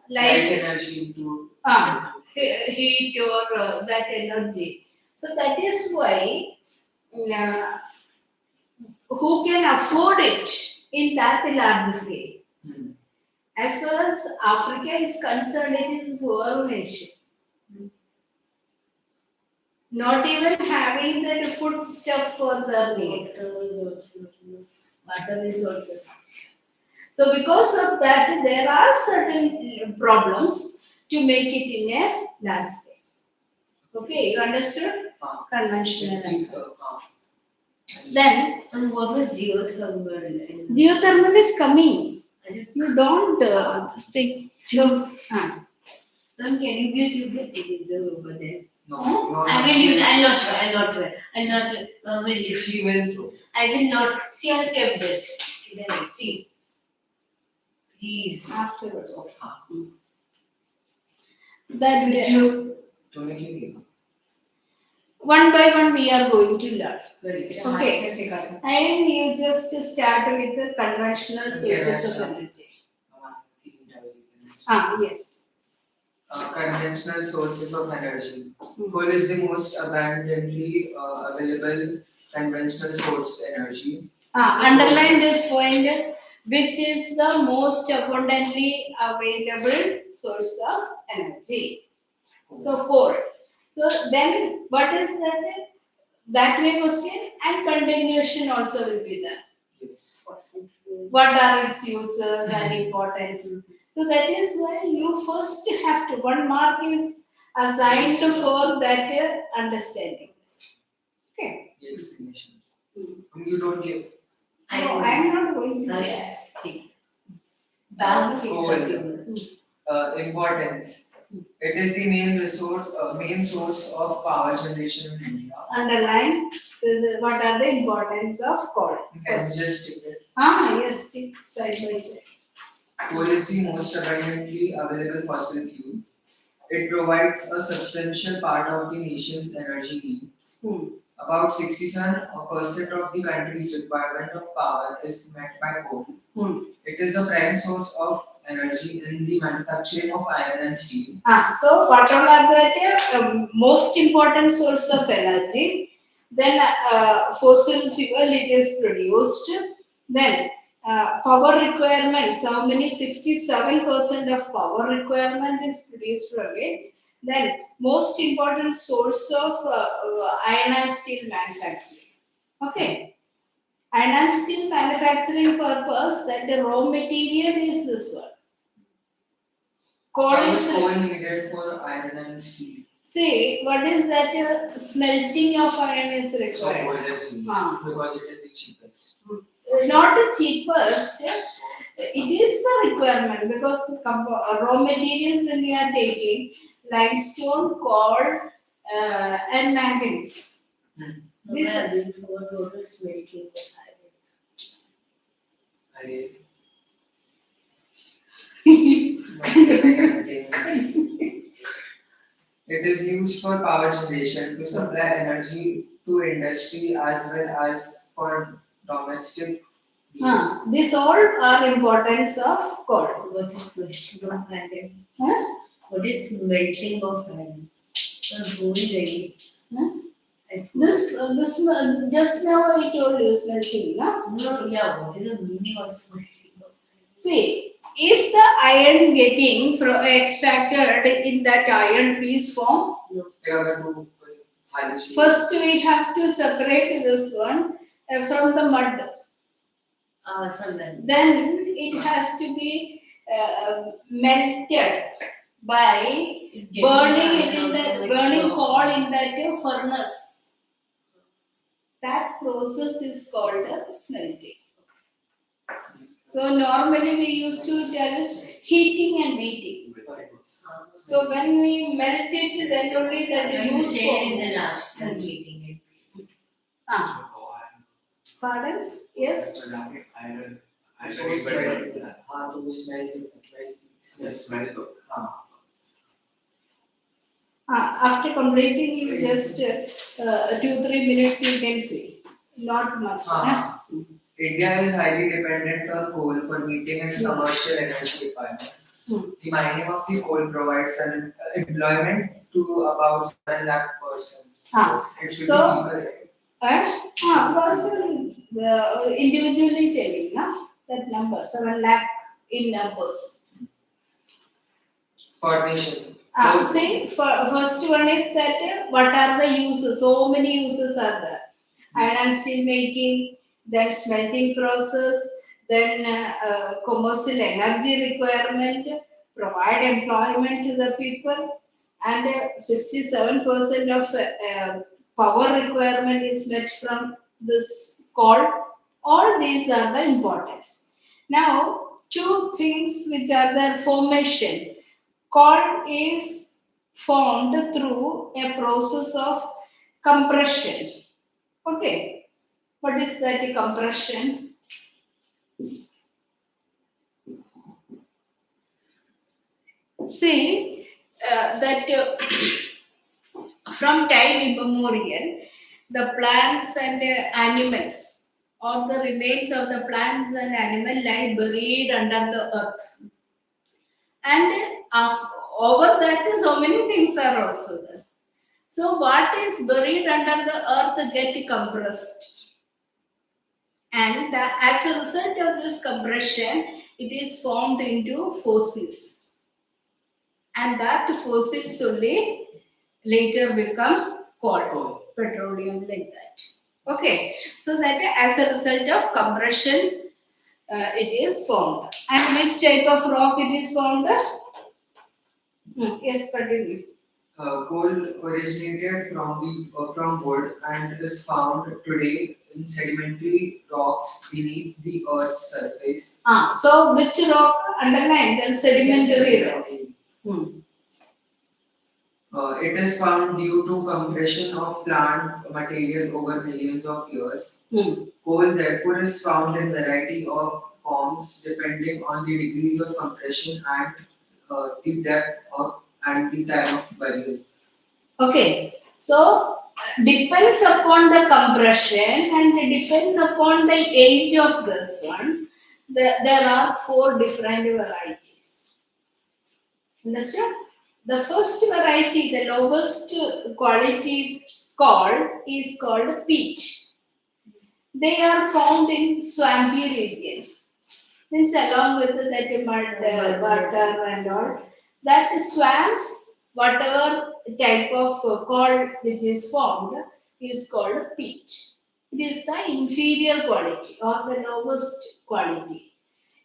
light energy into. heat or that energy. So that is why uh, who can afford it in that large scale? Hmm. As far as Africa is concerned, it is a poor nation. Not even having the food stuff for the need. Water is also. So because of that, there are certain problems to make it in a large scale. Okay, you understood? Conventional. Then And what was geothermal? geothermal is coming. You don't stick. Ma'am, can you please look at the laser over there? No, I'll not try. She will throw. I will not. See, I have kept this. Then see. Please. Afterwards. That Don't make you one by one we are going to learn. Okay. And you just start with the conventional sources of energy. Yes. Conventional sources of energy. Coal is the most abundantly available conventional source energy. Underline this point, which is the most abundantly available source of energy. So coal. So then what is that? That way question and continuation also will be there. Yes. What are its uses and importance? So that is why you first have to, 1 mark is assigned for that understanding. Okay. The explanation. You don't give. No, I am not going to Yes. Importance. It is the main source of power generation in India. underline this, what are the importance of coal. You can just take it. Yes, stick side by side. Coal is the most abundantly available fossil fuel. It provides a substantial part of the nation's energy need. About 67% of the country's requirement of power is met by coal. It is a prime source of energy in the manufacturing of iron and steel. So what all are the most important source of energy? Then fossil fuel it is produced. Then power requirements, how many? 67% of power requirement is produced from it. Then most important source of iron and steel manufacturing. Okay. Iron and steel manufacturing purpose, that the raw material is this one. Coal How is much coal needed for iron and steel? See, what is that smelting of iron is So required? coal is used because it is the cheapest. Not the cheapest, it is the requirement because raw materials when we are taking limestone, coal, and manganese. This What was smelting of iron? It is used for power generation to supply energy to industry as well as for domestic use. These all are importance of coal. What is melting of iron? Huh? What is melting of iron? Gold ready. This just now I told you smelting, no? No, yeah, what is the meaning of smelting of iron? See, is the iron getting extracted in that iron piece form? No. First, we have to separate this one from the mud. Then it has to be melted by burning coal in that furnace. That process is called smelting. So normally we used to tell heating and beating. So when we melt it, then only that use in the last meeting. Pardon? Yes. Iron. So smell. Just smell it. After completing, you just 2-3 minutes you can see. Not much. India is highly dependent on coal for meeting its Hmm. commercial energy requirements. Hmm. The mining of the coal provides an employment to about 7 lakh persons. It should So, be people, right? person individually telling, na? That number, 7 lakh in numbers. Formation. See, first one is that what are the uses? So many uses are there. Iron and steel making, then smelting process, then commercial energy requirement, provide employment to the people, and 67% of power requirement is met from this coal. All these are the importance. Now, two things which are the formation. Coal is formed through a process of compression. Okay, what is that compression? See, that from time immemorial, the plants and animals or the remains of the plants and animal lie buried under the earth. And over that, so many things are also there. So, what is buried under the earth get compressed. And as a result of this compression, it is formed into fossils. And that fossils only later become coal, petroleum, like that. Okay, so that as a result of compression, it is formed. And which type of rock it is formed? Yes, continue. Coal originated from wood and is found today in sedimentary rocks beneath the Earth's surface. So which rock? Underline the sedimentary rock. It is found due to compression of plant material over millions of years. Coal therefore is found in variety of forms depending on the degrees of compression and the depth of and the time of burial. Okay, so depends upon the compression and depends upon the age of this one. There are 4 different varieties. Understood? The first variety, the lowest quality coal is called peat. They are found in swampy region. Means along with that mud, water and all. That swamps, whatever type of coal which is formed is called peat. It is the inferior quality or the lowest quality.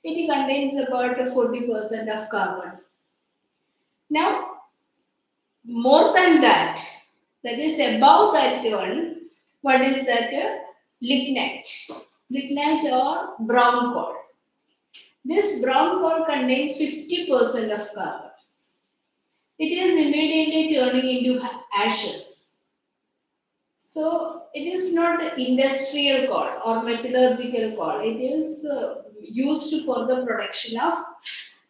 It contains about 40% of carbon. Now, more than that, that is above that one, what is that? Lignite. Lignite or brown coal. This brown coal contains 50% of carbon. It is immediately turning into ashes. So it is not industrial coal or metallurgical coal. It is used for the production of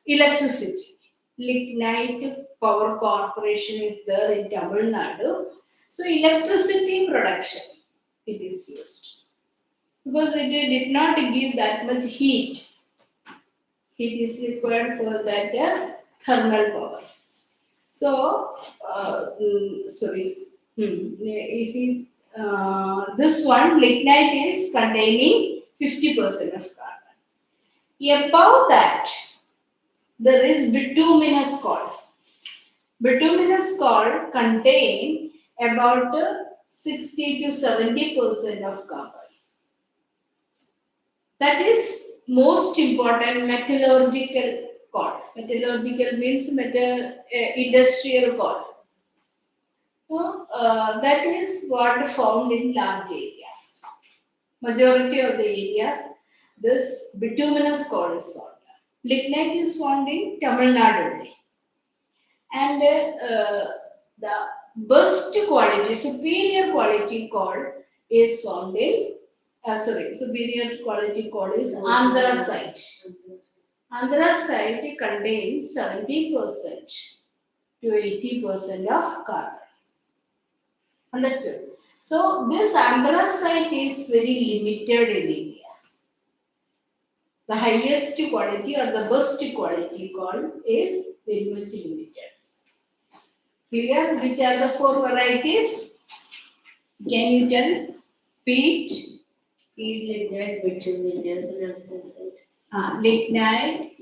electricity. Lignite Power Corporation is there in Tamil Nadu. So electricity production it is used because it did not give that much heat. Heat is required for that thermal power. So, this one lignite is containing 50% of carbon. Above that, there is bituminous coal. Bituminous coal contain about 60 to 70% of carbon. That is most important metallurgical coal. Metallurgical means industrial coal. So, that is what found in large areas. Majority of the areas, this bituminous coal is found. Lignite is found in Tamil Nadu only. And the best quality, superior quality coal is found in, superior quality coal is anthracite. Anthracite contains 70%. to 80% of carbon. Understood? So this anthracite is very limited in India. The highest quality or the best quality coal is very much limited. Clear? Which are the four varieties? Can you tell? Peat, lignite, bituminous, and anthracite. lignite,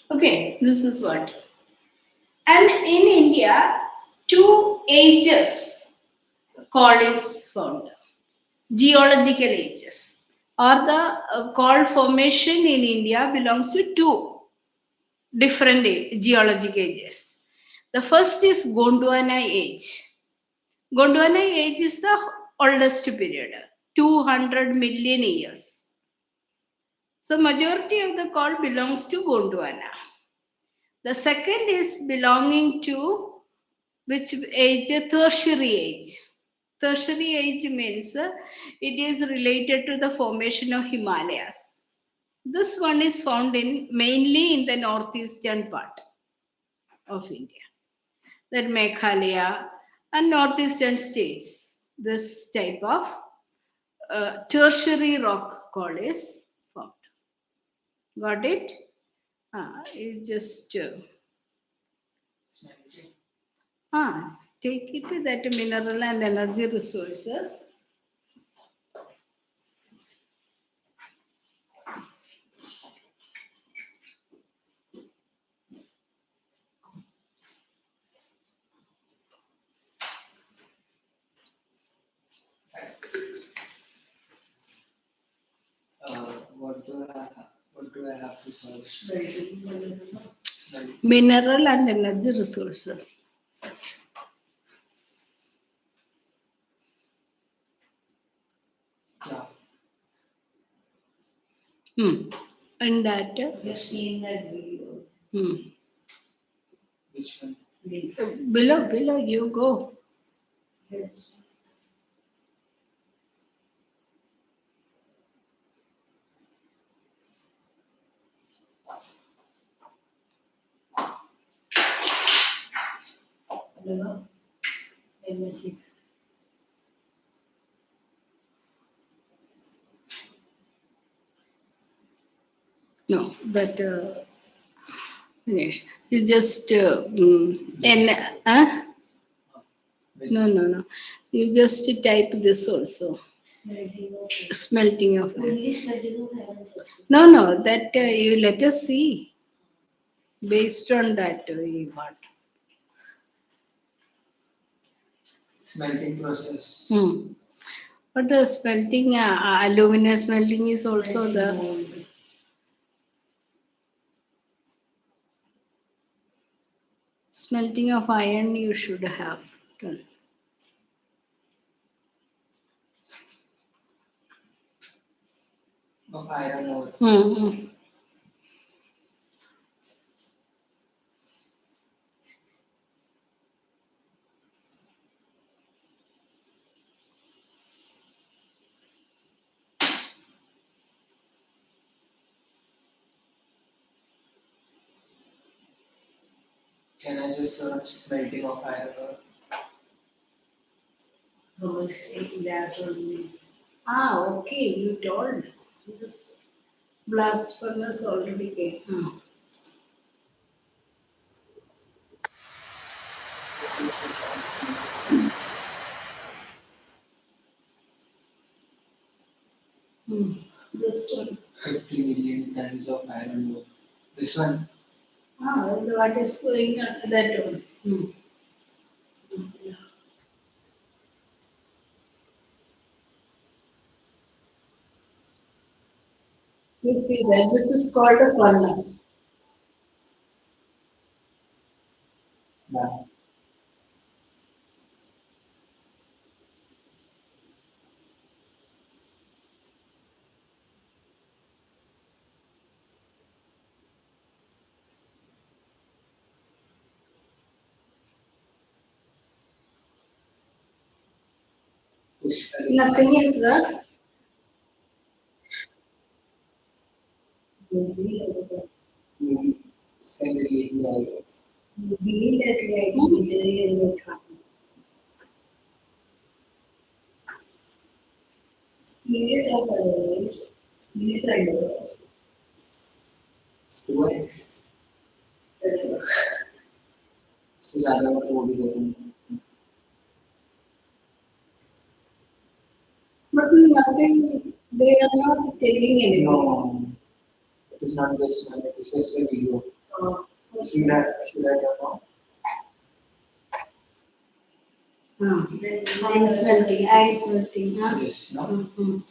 okay, this is what. And in India, two ages coal is found. Geological ages or the coal formation in India belongs to two different geologic ages. The first is Gondwana age. Gondwana age is the oldest period, 200 million years. So majority of the coal belongs to Gondwana. The second is belonging to which age? Tertiary age. Tertiary age means it is related to the formation of Himalayas. This one is found in mainly in the northeastern part of India, that Meghalaya and northeastern states. This type of tertiary rock coal is found. Got it? You just take it that mineral and energy resources. What do I have to solve? Mineral and energy resources. Yeah. And that. You've seen that video. Which one? Below, you go. Yes. Let me see. No, that finish. You just no. You just type this also. Smelting of iron. Only smelting of iron. No, that you let us see. Based on that, we want. Smelting process. But the smelting, aluminum smelting is also the. Smelting of iron you should have done. Of iron ore. Can I just search smelting of iron ore? Okay, you told. This blast furnace already came. This one. 50 million tons of iron ore. This one? What is going on? That one. You see that this is called a furnace. Yeah. Nothing is the Maybe spend the evening. Students से ज़्यादा वो भी करेंगे. but nothing they are not telling anything. No, it is not this one. It is just a video. See that? See that or not? I'm smelting. Huh? Yes. No. Mhm.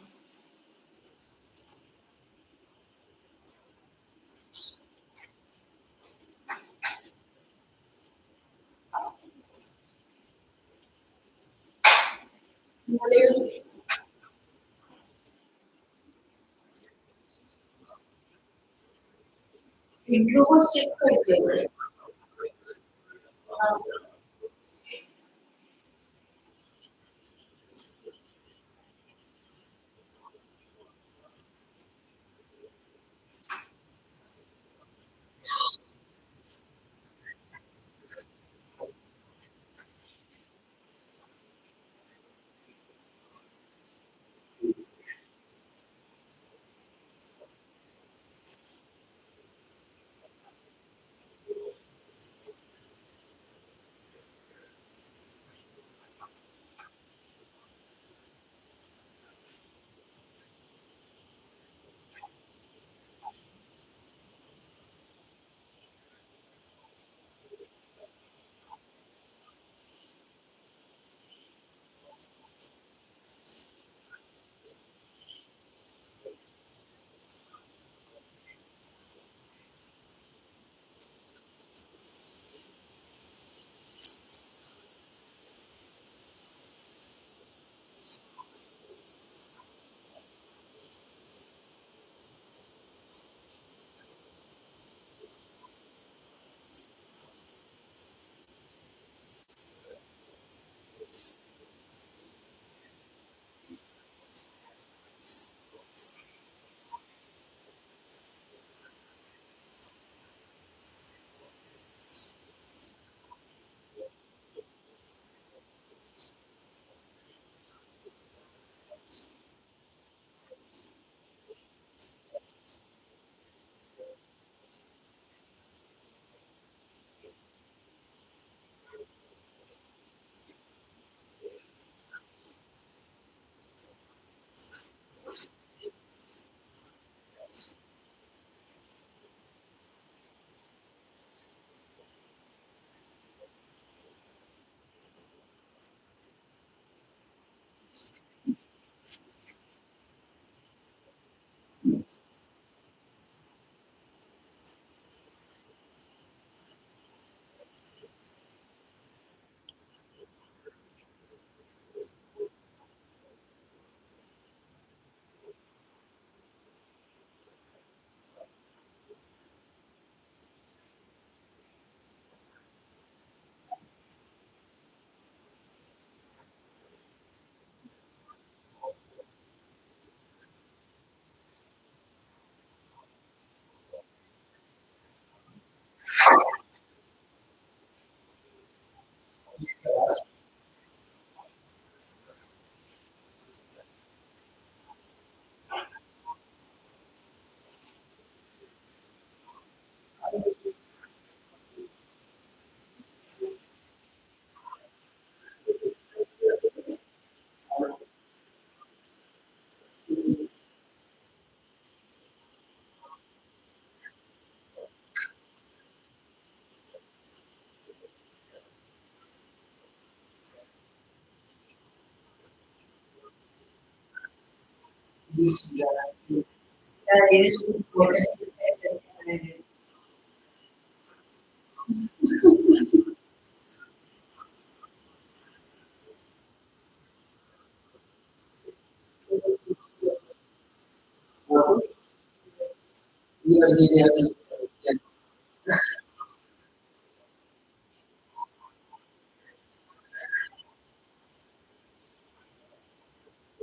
This. Yes.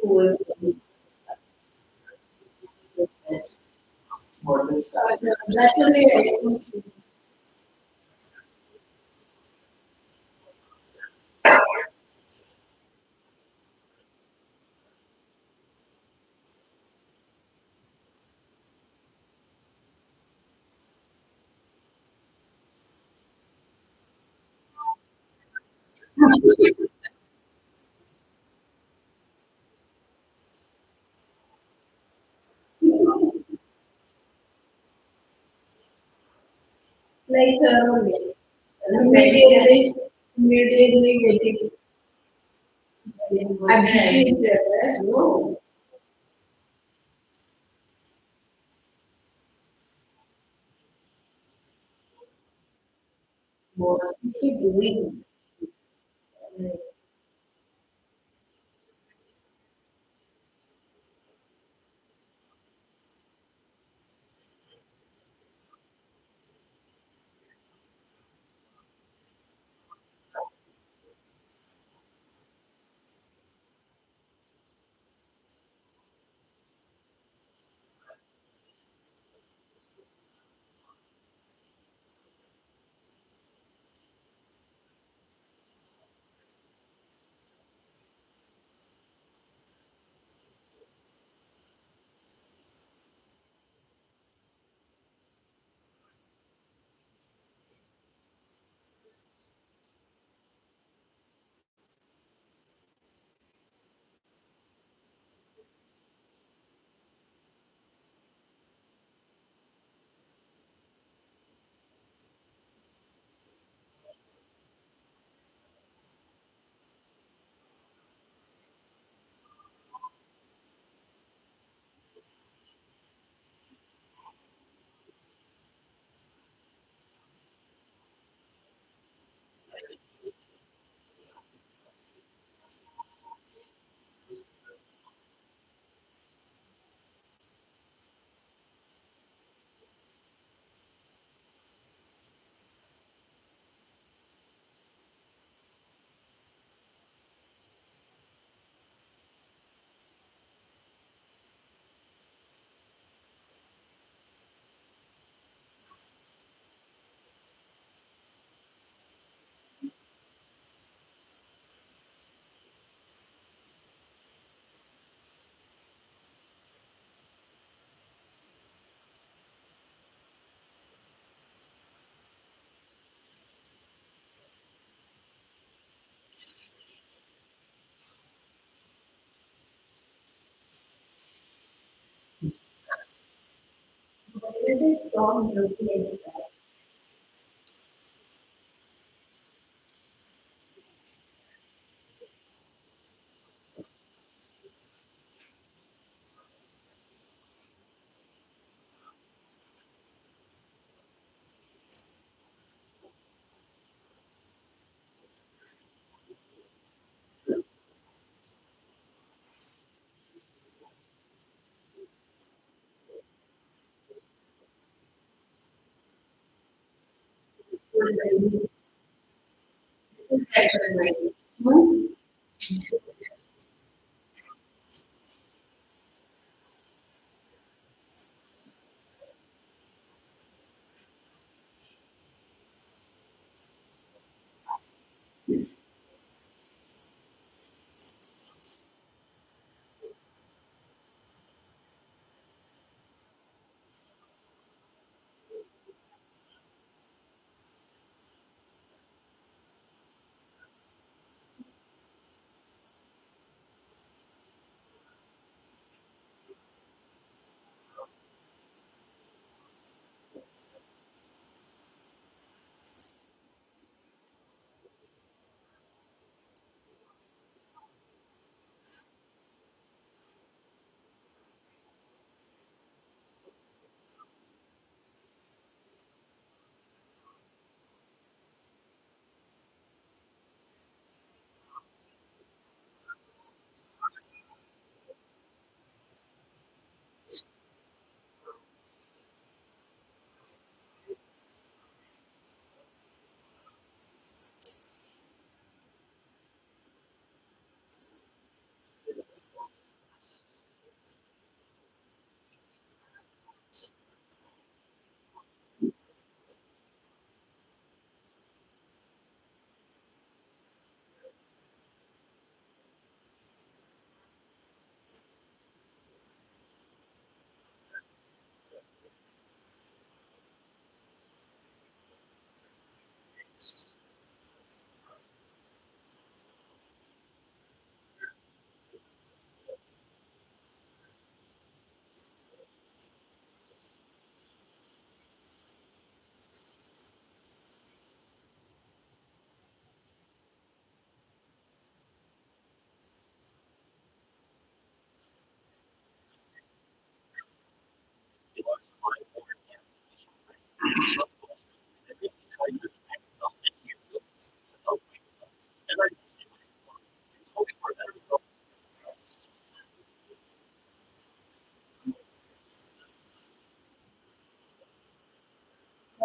over What is that? that only I don't see. Like immediately, immediately getting agitated. No. What is he doing? Why is this song looking like that? Hmm?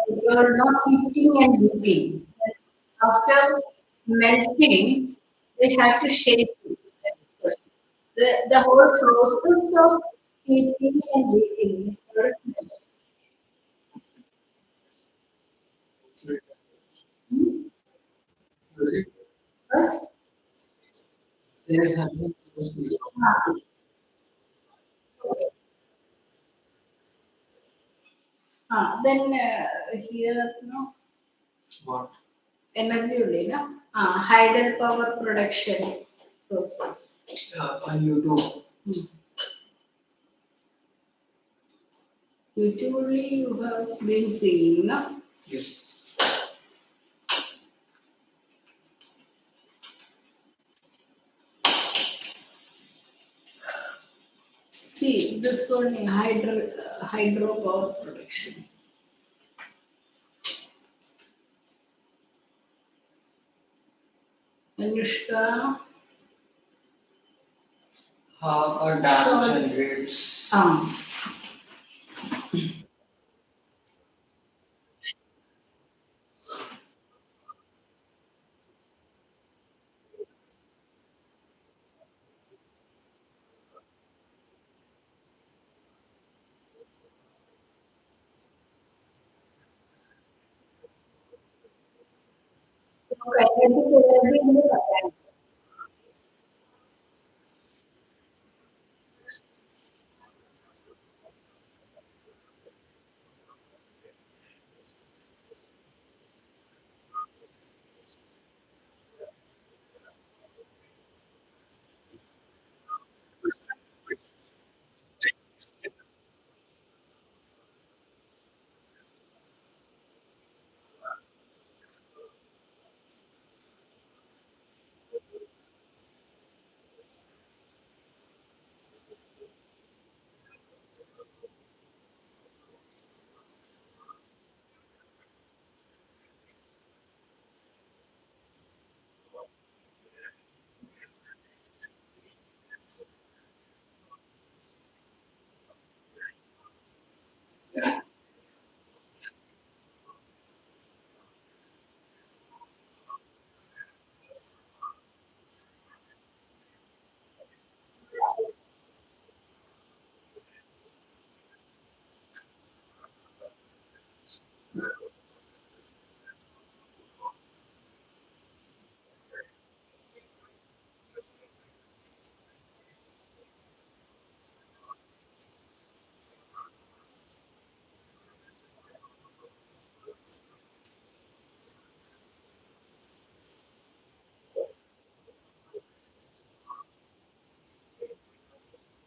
You're not heating and heating. After melting, they have to shake it. The whole process of heating and heating is called melting. First, There is nothing supposed to be. then here, no, What? energy only, no? Hydropower production process. On YouTube. YouTube only you have been seeing, no? Yes. See, this only hydropower production. Anushka, How a dam Shots. generates.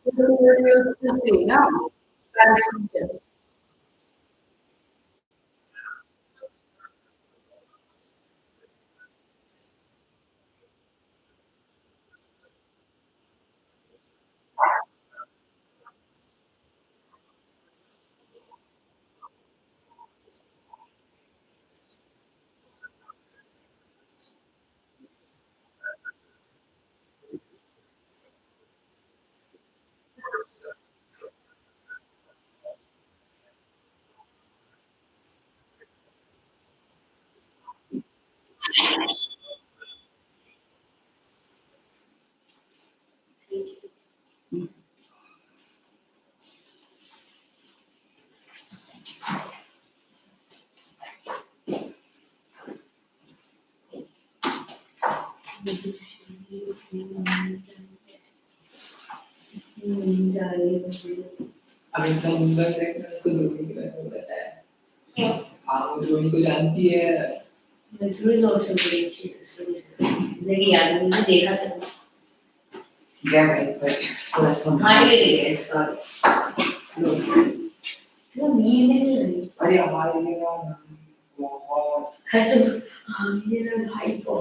You used to see, no? Transmitter. अब इतना मुंबई में उसको धोनी के बारे में बताया। हाँ वो धोनी को जानती है। Dhruv is also great. Very young. मैंने देखा था. क्या भाई पर थोड़ा सा हमारे लिए sorry. वो नींद नहीं रही. अरे हमारे लिए ना बहुत है तो मेरा भाई को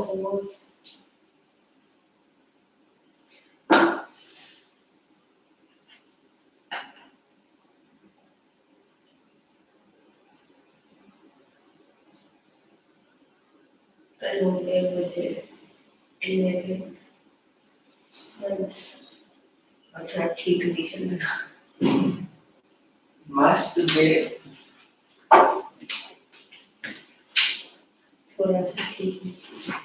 कल हो गए मुझे 11 months अच्छा ठीक नहीं चल रहा मस्त बे थोड़ा सा ठीक है